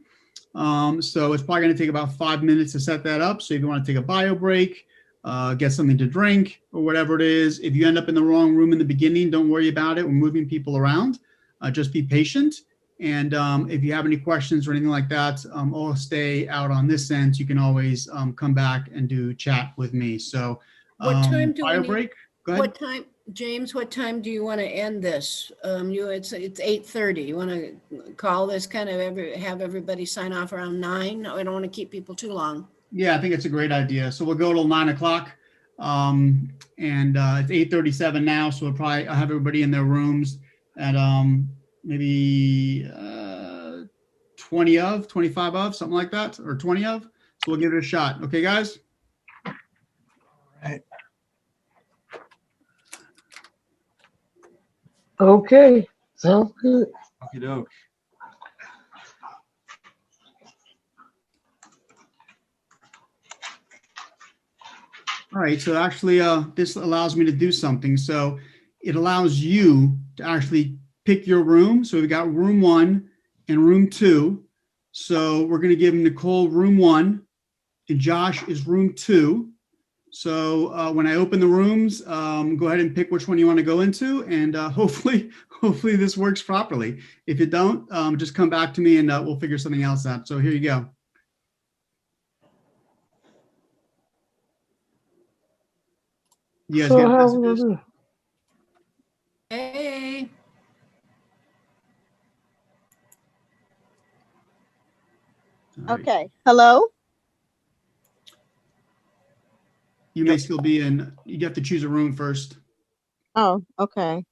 So it's probably going to take about 5 minutes to set that up. So if you want to take a bio break, get something to drink or whatever it is, if you end up in the wrong room in the beginning, don't worry about it. We're moving people around. Just be patient. And if you have any questions or anything like that, I'll stay out on this end. You can always come back and do chat with me. So What time do we bio need? break. Go ahead. What time, James, what time do you want to end this? It's 8:30. You want to call this kind of have everybody sign off around 9? I don't want to keep people too long. Yeah, I think it's a great idea. So we'll go till 9 o'clock. And it's 8:37 now. So I'll have everybody in their rooms at maybe 25 of, something like that, or 20 of. So we'll give it a shot. Okay, guys? All right. Okay, sounds good. Okey doke. All right, so actually this allows me to do something. So it allows you to actually pick your room. So we've got room 1 and room 2. So we're going to give Nicheole room 1 and Josh is room 2. So when I open the rooms, go ahead and pick which one you want to go into, and hopefully this works properly. If it don't, just come back to me and we'll figure something else out. So here you go. You guys So get how we messages? gonna do? Hey, All right. Okay. Hello? You may still be in. You have to choose a room first. Oh, okay.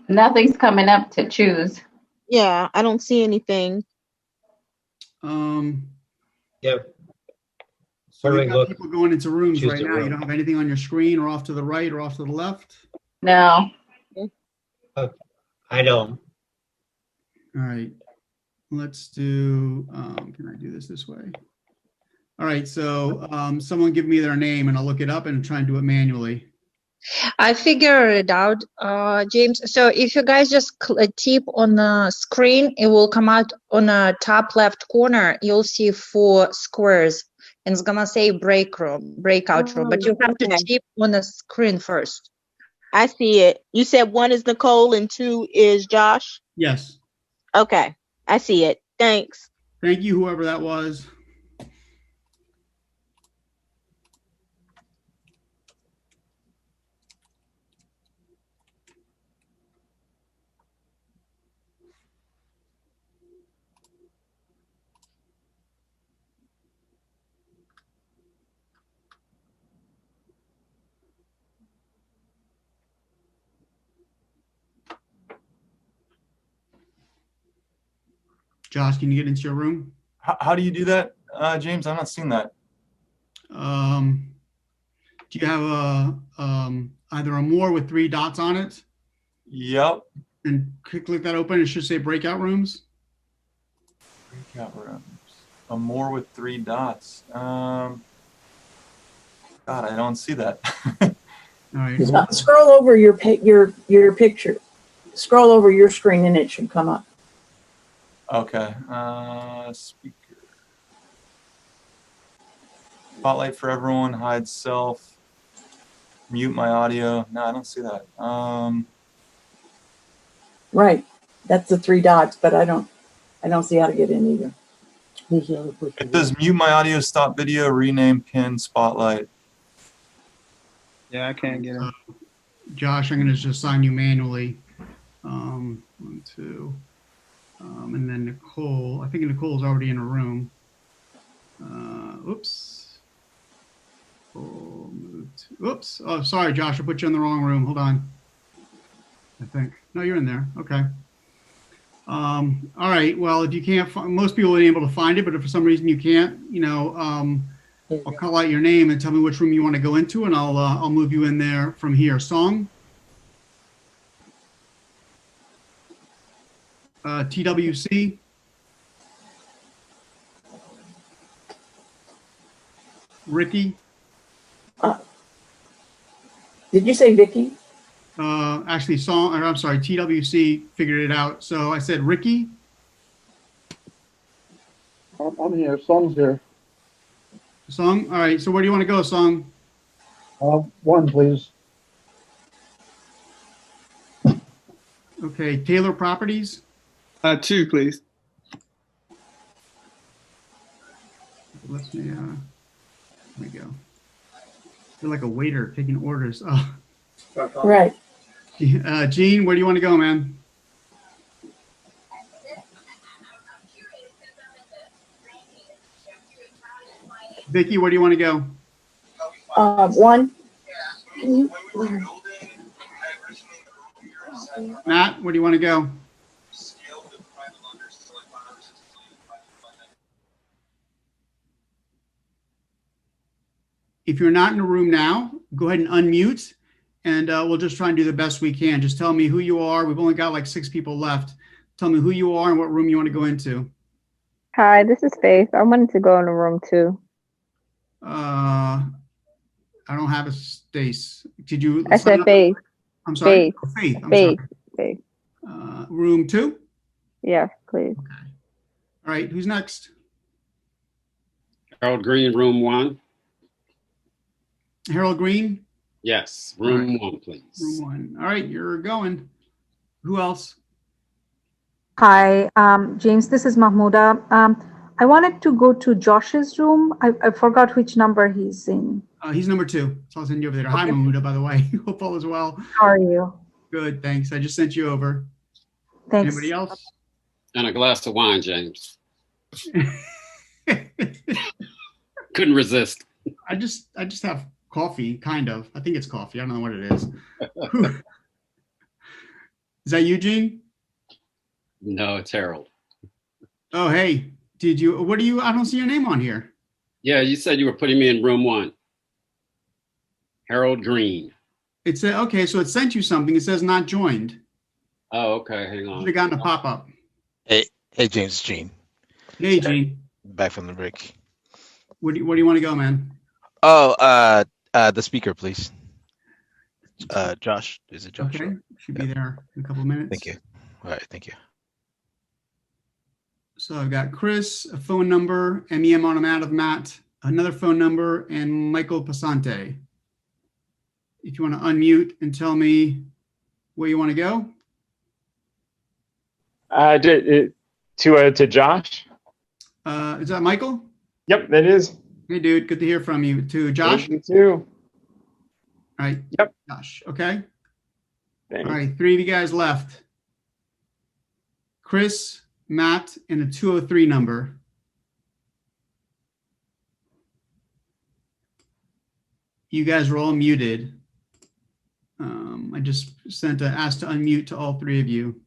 Nothing's coming up to choose. Yeah, I don't see anything. Yeah, So we've Sorry, got look, people going into rooms choose right the now. You room. don't have anything on your screen or off to the right or off to the left. No. I don't. All right. Let's do, can I do this way? All right. So someone give me their name and I'll look it up and try and do it manually. I figured it out, James. So if you guys just tap on the screen, it will come out on the top left corner. You'll see 4 squares, and it's gonna say breakout room. But you have to Okay. tap on the screen first. I see it. You said 1 is Nicheole and 2 is Josh? Yes. Okay. I see it. Thanks. Thank you, whoever that was. Josh, can you get into your room? How do you do that, James? I'm not seeing that. Do you have either a more with 3 dots on it? Yep. And click that open. It should say breakout rooms. Breakout rooms. A more with 3 dots. God, I don't see that. All right. Scroll over your picture. Scroll over your screen and it should come up. Okay. Speaker. Spotlight for everyone. Hide self. Mute my audio. No, I don't see that. Right. That's the 3 dots, but I don't see how to get in either. It says mute my audio, stop video, rename, pin, spotlight. Yeah, I can't get in. Josh, I'm going to just assign you manually. 1, 2. And then Nicole. I think Nicole's already in a room. Oops. Oops. Oh, sorry, Josh. I put you in the wrong room. Hold on. I think. No, you're in there. Okay. All right. Well, if you can't find, most people are able to find it, but if for some reason you can't, I'll call out your name and tell me which room you want to go into, and I'll move you in there from here. Song. TWC. Ricky. Did you say Vicky? Actually, I'm sorry, TWC figured it out. So I said Ricky. I'm here. Song's here. Song. All right. So where do you want to go, Song? 1, please. Okay. Taylor Properties. 2, please. Let me. Here we go. I feel like a waiter taking orders. Oh. Right. Gene, where do you want to go, man? Vicky, where do you want to go? 1. Matt, where do you want to go? If you're not in a room now, go ahead and unmute, and we'll just try and do the best we can. Just tell me who you are. We've only got like 6 people left. Tell me who you are and what room you want to go into. Hi, this is Faith. I wanted to go in room 2. I don't have a space. Did you? I said Faith. I'm sorry. Faith. Faith. Faith. Room 2? Yes, please. Okay. All right. Who's next? Harold Green, room 1. Harold Green? Yes, room 1, please. Room 1. All right, you're going. Who else? Hi, James, this is Mahmouda. I wanted to go to Josh's room. I forgot which number he's in. He's number 2. So I'll send you over there. Okay. Hi, Mahmouda, by the way. Hope all is well. How are you? Good, thanks. I just sent you over. Thanks. Anybody else? And a glass of wine, James. Couldn't resist. I just have coffee, kind of. I think it's coffee. I don't know what it is. Is that Eugene? No, it's Harold. Oh, hey. What do you, I don't see your name on here. Yeah, you said you were putting me in room 1. Harold Green. It said, okay, so it sent you something. It says not joined. Oh, okay. Hang on. You should have gotten a pop-up. Hey, James, Gene. Hey, Gene. Back from the break. Where do you want to go, man? Oh, the speaker, please. Josh, is it Josh? Okay, should be there in a couple of minutes. Thank you. All right, thank you. So I've got Chris, a phone number, MEM on Matt, another phone number, and Michael Passante. If you want to unmute and tell me where you want to go. To Josh. Is that Michael? Yep, that is. Hey, dude, good to hear from you. To Josh? You too. All right. Yep. Josh, okay. Thanks. All right, 3 of you guys left. Chris, Matt, and a 203 number. You guys are all muted. I just sent an ask to unmute to all 3 of you.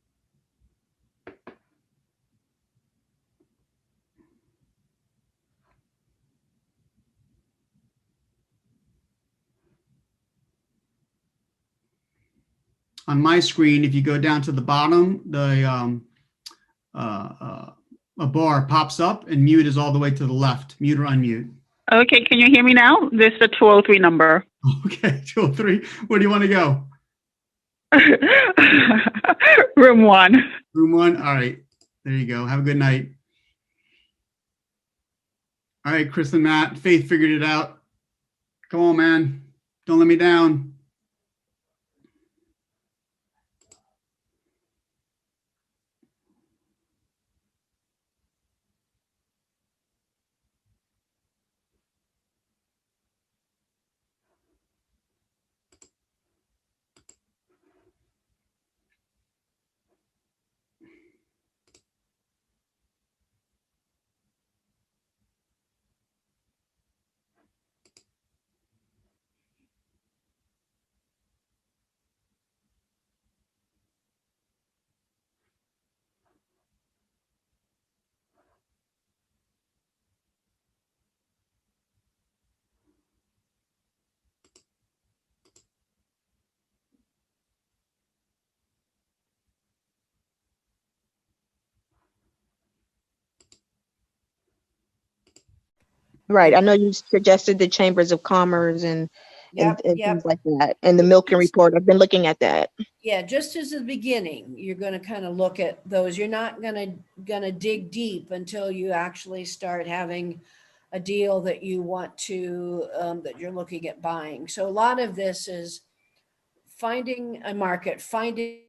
on my screen, if you go down to the bottom, a bar pops up and mute is all the way to the left, mute or unmute. Okay, can you hear me now? This is the 203 number. Okay, 203. Where do you want to go? Room 1. Room 1. All right. There you go. Have a good night. All right, Chris and Matt. Faith figured it out. Come on, man. Don't let me down. Right. I know you suggested the chambers of commerce and Yep, and yep. things like that, and the Milken report. I've been looking at that. Yeah, just as the beginning, you're going to kind of look at those. You're not going to dig deep until you actually start having a deal that you want to that you're looking at buying. So a lot of this is finding a market, finding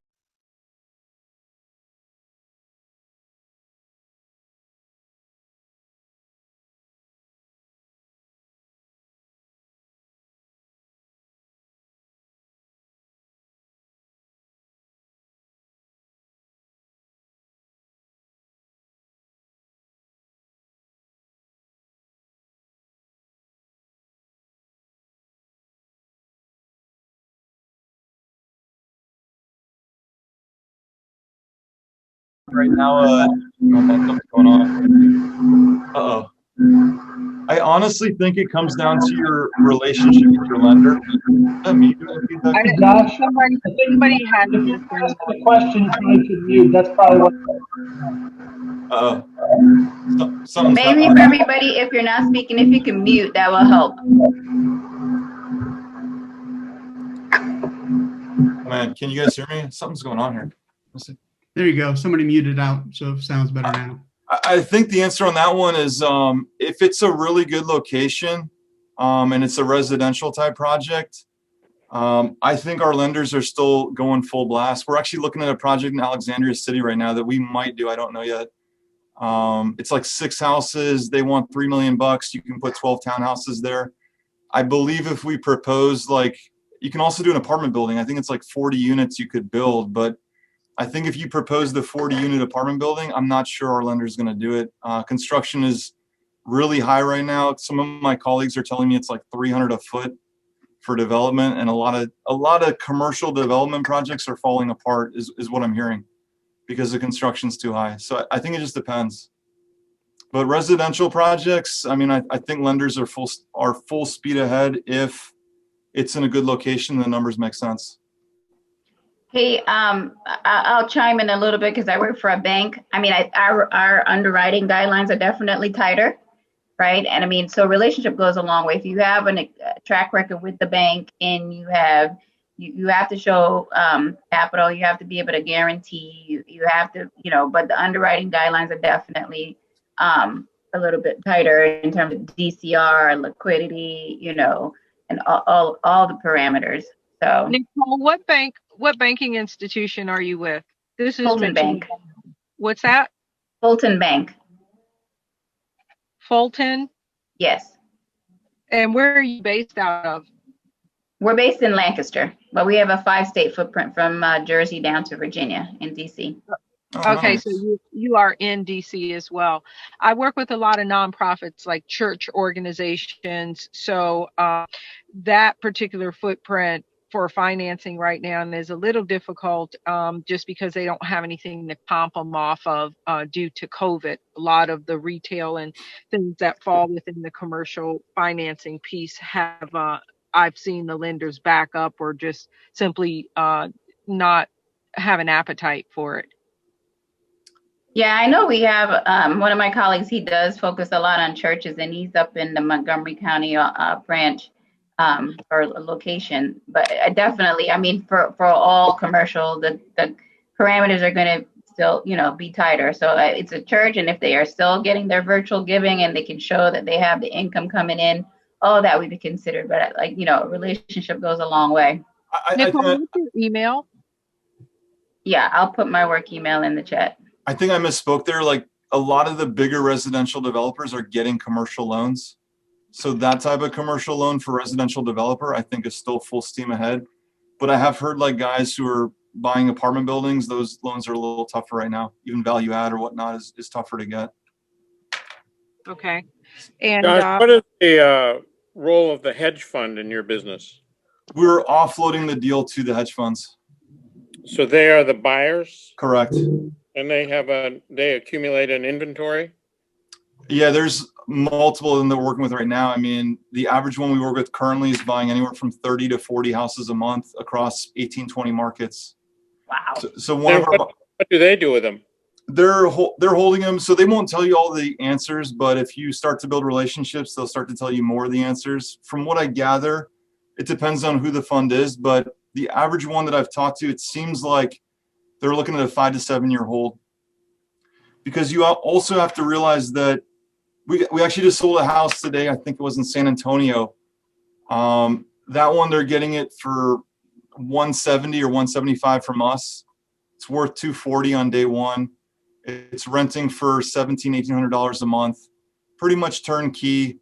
Right now, something's going on. Uh-oh. I honestly think it comes down to your relationship with your lender. Me doing feedback? Josh, Somebody has if you're asking a question, trying to mute, that's probably what. Uh-oh. Something's Maybe happening. for everybody, if you're not speaking, if you can mute, that will help. Man, can you guys hear me? Something's going on here. Let's see. There you go. Somebody muted out, so it sounds better now. I think the answer on that one is if it's a really good location and it's a residential type project, I think our lenders are still going full blast. We're actually looking at a project in Alexandria City right now that we might do. I don't know yet. It's like 6 houses. They want $3 million. You can put 12 townhouses there. I believe if we propose, like, you can also do an apartment building. I think it's like 40 units you could build, but I think if you propose the 40 unit apartment building, I'm not sure our lender is going to do it. Construction is really high right now. Some of my colleagues are telling me it's like 300 a foot for development, and a lot of commercial development projects are falling apart is what I'm hearing because the construction's too high. So I think it just depends. But residential projects, I mean, I think lenders are full speed ahead if it's in a good location. The numbers make sense. Hey, I'll chime in a little bit because I work for a bank. I mean, our underwriting guidelines are definitely tighter, right? And I mean, so relationship goes a long way. If you have a track record with the bank and you have to show capital, you have to be able to guarantee, you have to, but the underwriting guidelines are definitely a little bit tighter in terms of DCR, liquidity, and all the parameters. So Nicheole, what banking institution are you with? This is Fulton Bank. What's that? Fulton Bank. Fulton? Yes. And where are you based out of? We're based in Lancaster, but we have a 5-state footprint from Jersey down to Virginia in DC. Okay, so you are in DC as well. I work with a lot of nonprofits like church organizations. So that particular footprint for financing right now is a little difficult just because they don't have anything to comp them off of due to COVID. A lot of the retail and things that fall within the commercial financing piece have I've seen the lenders back up or just simply not have an appetite for it. Yeah, I know we have one of my colleagues, he does focus a lot on churches, and he's up in the Montgomery County branch or location. But definitely, I mean, for all commercial, the parameters are going to still, be tighter. So it's a church, and if they are still getting their virtual giving and they can show that they have the income coming in, all that would be considered. But a relationship goes a long way. Nicheole, what's your email? Yeah, I'll put my work email in the chat. I think I misspoke there. Like a lot of the bigger residential developers are getting commercial loans. So that type of commercial loan for residential developer, I think is still full steam ahead. But I have heard like guys who are buying apartment buildings, those loans are a little tougher right now. Even value add or whatnot is tougher to get. Okay. And Josh, what is the role of the hedge fund in your business? We're offloading the deal to the hedge funds. So they are the buyers? Correct. And they accumulate an inventory? Yeah, there's multiple of them that we're working with right now. I mean, the average one we work with currently is buying anywhere from 30 to 40 houses a month across 18, 20 markets. Wow. So what do they do with them? They're holding them. So they won't tell you all the answers, but if you start to build relationships, they'll start to tell you more of the answers. From what I gather, it depends on who the fund is, but the average one that I've talked to, it seems like they're looking at a 5 to 7 year hold. Because you also have to realize that we actually just sold a house today. I think it was in San Antonio. That one, they're getting it for 170 or 175 from us. It's worth 240 on day one. It's renting for $1,700, $1,800 a month. Pretty much turnkey.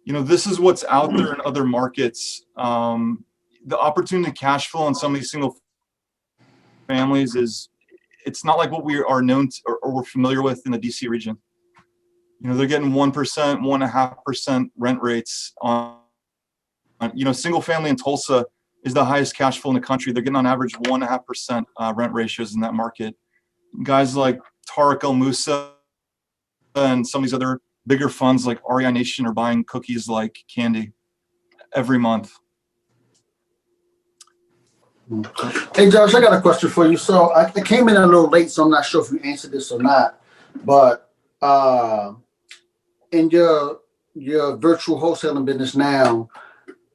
This is what's out there in other markets. The opportunity to cash flow on some of these single families it's not like what we are known to, or we're familiar with in the DC region. They're getting 1%, 1.5% rent rates on single family in Tulsa is the highest cash flow in the country. They're getting on average 1.5% rent ratios in that market. Guys like Tariq El Moussa and some of these other bigger funds like REI Nation are buying cookies like candy every month. Hey, Josh, I got a question for you. So I came in a little late, so I'm not sure if you answered this or not. But in your virtual wholesaling business now,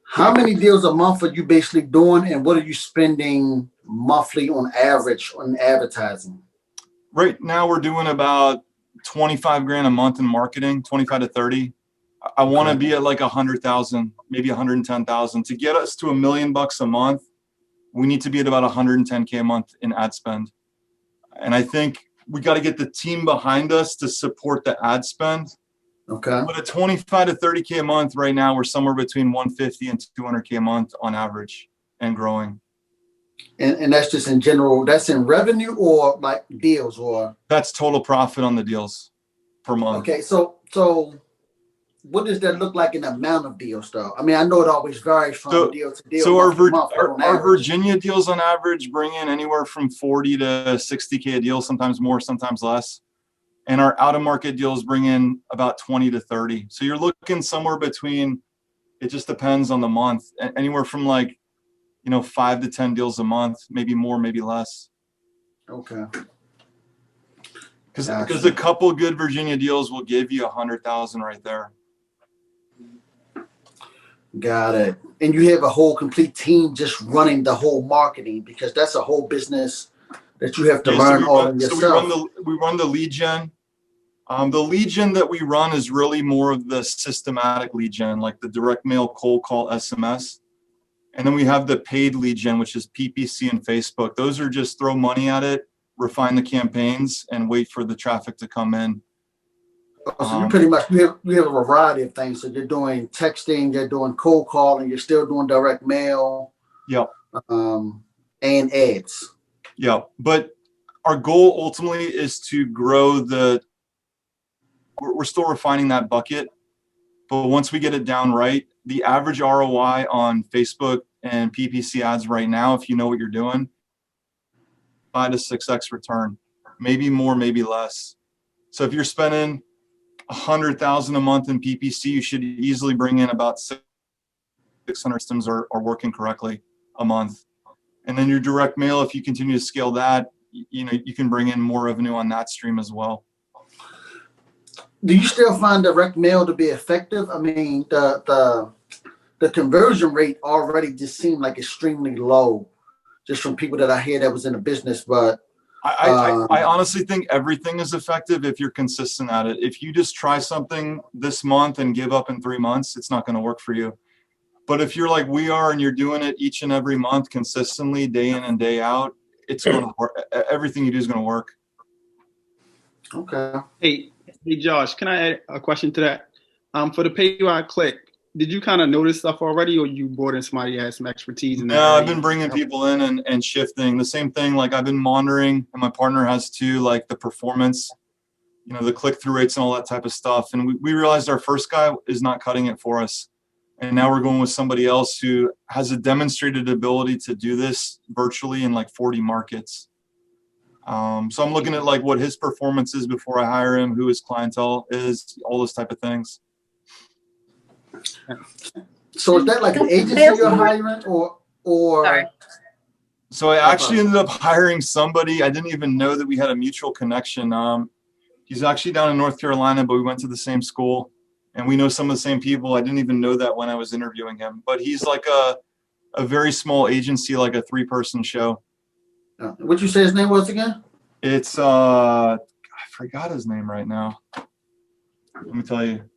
how many deals a month are you basically doing, and what are you spending monthly on average on advertising? Right now, we're doing about 25 grand a month in marketing, 25 to 30. I want to be at like 100,000, maybe 110,000 to get us to $1 million a month. We need to be at about 110K a month in ad spend. And I think we got to get the team behind us to support the ad spend. Okay. But at 25 to 30K a month right now, we're somewhere between 150 and 200K a month on average and growing. And that's just in general, that's in revenue or like deals or? That's total profit on the deals per month. Okay. So what does that look like in the amount of deals though? I mean, I know it always varies from deal to deal. So our Virginia deals on average bring in anywhere from 40 to 60K a deal, sometimes more, sometimes less. And our out of market deals bring in about 20 to 30. So you're looking somewhere between, it just depends on the month, anywhere from 5 to 10 deals a month, maybe more, maybe less. Okay. Because a couple good Virginia deals will give you 100,000 right there. Got it. And you have a whole complete team just running the whole marketing, because that's a whole business that you have to learn all of yourself. So we run the lead gen. The lead gen that we run is really more of the systematic lead gen, like the direct mail, cold call, SMS. And then we have the paid lead gen, which is PPC and Facebook. Those are just throw money at it, refine the campaigns, and wait for the traffic to come in. So you pretty much, you have a variety of things. So you're doing texting, you're doing cold calling, you're still doing direct mail. Yep. And ads. Yeah. But our goal ultimately is to grow we're still refining that bucket. But once we get it down right, the average ROI on Facebook and PPC ads right now, if you know what you're doing, 5 to 6x return, maybe more, maybe less. So if you're spending 100,000 a month in PPC, you should easily bring in about 600 systems are working correctly a month. And then your direct mail, if you continue to scale that, you know, you can bring in more revenue on that stream as well. Do you still find direct mail to be effective? I mean, the conversion rate already just seemed like extremely low, just from people that I hear that was in the business. But I honestly think everything is effective if you're consistent at it. If you just try something this month and give up in 3 months, it's not going to work for you. But if you're like we are and you're doing it each and every month consistently, day in and day out, it's going to work. Everything you do is going to work. Okay. Hey, Josh, can I add a question to that? For the pay you click, did you kind of notice stuff already, or you brought in somebody that has some expertise in that? No, I've been bringing people in and shifting. The same thing, like I've been monitoring, and my partner has too, like the performance, you know, the click-through rates and all that type of stuff. And we realized our first guy is not cutting it for us. And now we're going with somebody else who has a demonstrated ability to do this virtually in like 40 markets. So I'm looking at like what his performance is before I hire him, who his clientele is, all those type of things. So is that like an agency you're hiring or? Sorry. So I actually ended up hiring somebody. I didn't even know that we had a mutual connection. He's actually down in North Carolina, but we went to the same school and we know some of the same people. I didn't even know that when I was interviewing him, but he's like a very small agency, like a 3-person show. What'd you say his name was again? It's I forgot his name right now. Let me tell you.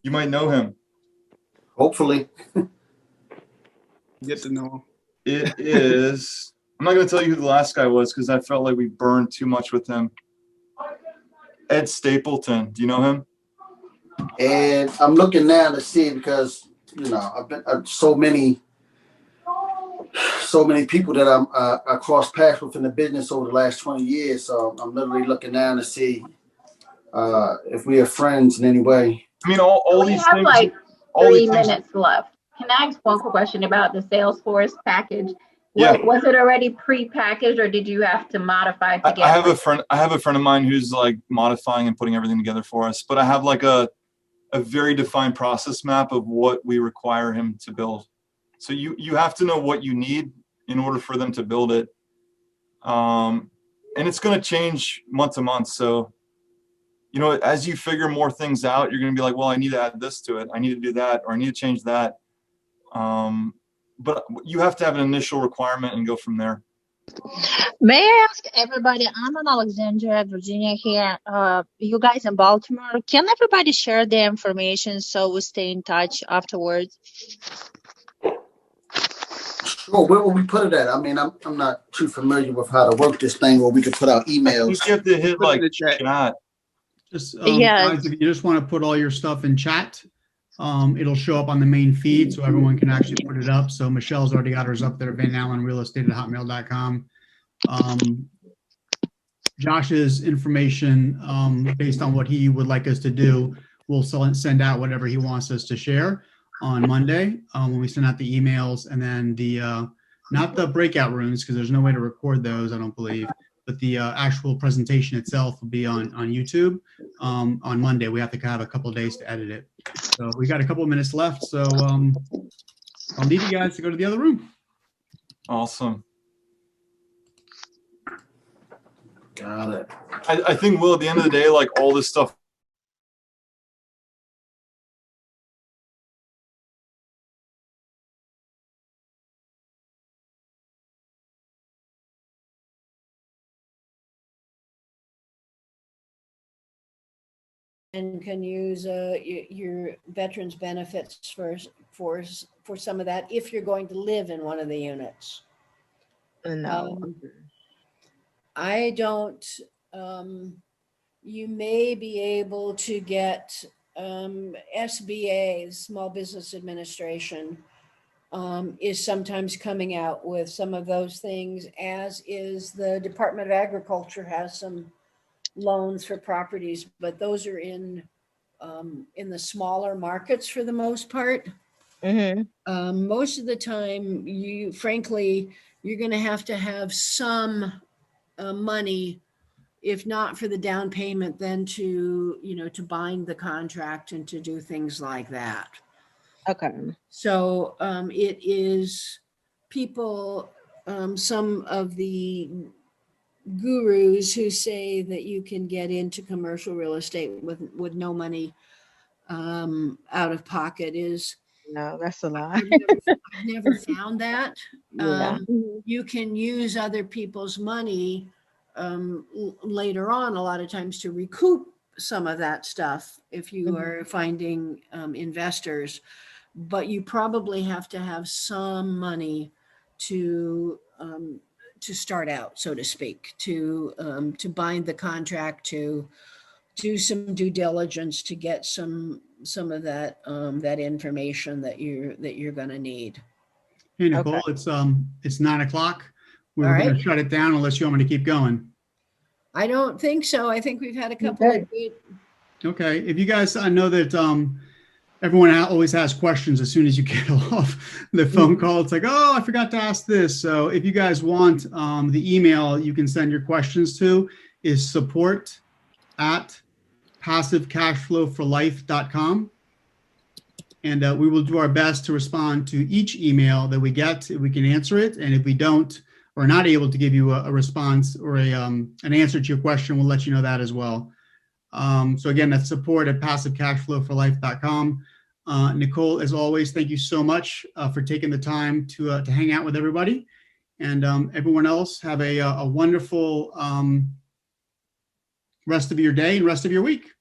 You might know him. Hopefully. Get to know him. It is. I'm not going to tell you who the last guy was because I felt like we burned too much with him. Ed Stapleton. Do you know him? And I'm looking now to see because, you know, I've been so many people that I crossed paths with in the business over the last 20 years. So I'm literally looking now to see if we are friends in any way. I mean, all We these have things. like all 3 these things- minutes left. Can I ask one quick question about the Salesforce package? Yeah. Was it already pre-packaged, or did you have to modify it to get? I have a friend of mine who's like modifying and putting everything together for us. But I have like a very defined process map of what we require him to build. So you have to know what you need in order for them to build it. And it's going to change month to month. So, you know, as you figure more things out, you're going to be like, well, I need to add this to it. I need to do that, or I need to change that. But you have to have an initial requirement and go from there. May I ask everybody, I'm in Alexandria, Virginia here. You guys in Baltimore, can everybody share their information so we stay in touch afterwards? Sure. Where will we put it at? I mean, I'm not too familiar with how to work this thing where we could put out emails. You have to hit like chat. Just Yeah. guys, if you just want to put all your stuff in chat, it'll show up on the main feed so everyone can actually put it up. So Michelle's already got hers up there, vanallenrealestate@hotmail.com. Josh's information, based on what he would like us to do, we'll send out whatever he wants us to share on Monday when we send out the emails, and then the not the breakout rooms because there's no way to record those, I don't believe, but the actual presentation itself will be on YouTube on Monday. We have to have a couple of days to edit it. So we got a couple of minutes left. So I'll leave you guys to go to the other room. Awesome. Got it. I think, Will, at the end of the day, like all this stuff And can use your veterans benefits for some of that if you're going to live in one of the units. No. I don't. You may be able to get SBA, Small Business Administration, is sometimes coming out with some of those things, as is the Department of Agriculture has some loans for properties, but those are in the smaller markets for the most part. Mm-hmm. Most of the time, frankly, you're going to have some money, if not for the down payment, then to bind the contract and to do things like that. Okay. So it is people some of the gurus who say that you can get into commercial real estate with no money out of pocket is No, that's a lie. I've never found that. Yeah. You can use other people's money later on, a lot of times, to recoup some of that stuff if you are finding investors, but you probably have to have some money to start out, so to speak, to bind the contract, to do some due diligence, to get some of that that information that you're going to need. Hey, Nicole, it's 9 o'clock. We were All going right. to shut it down unless you want me to keep going. I don't think so. I think we've had a couple of good. Okay. If you guys, I know that everyone always has questions as soon as you get off the phone call. It's like, oh, I forgot to ask this. So if you guys want, the email you can send your questions to is support@passivecashflowforlife.com. And we will do our best to respond to each email that we get. If we can answer it, and if we don't, or not able to give you a response or an answer to your question, we'll let you know that as well. So again, that's support@passivecashflowforlife.com. Nicheole, as always, thank you so much for taking the time to hang out with everybody. And everyone else, have a wonderful rest of your day and rest of your week.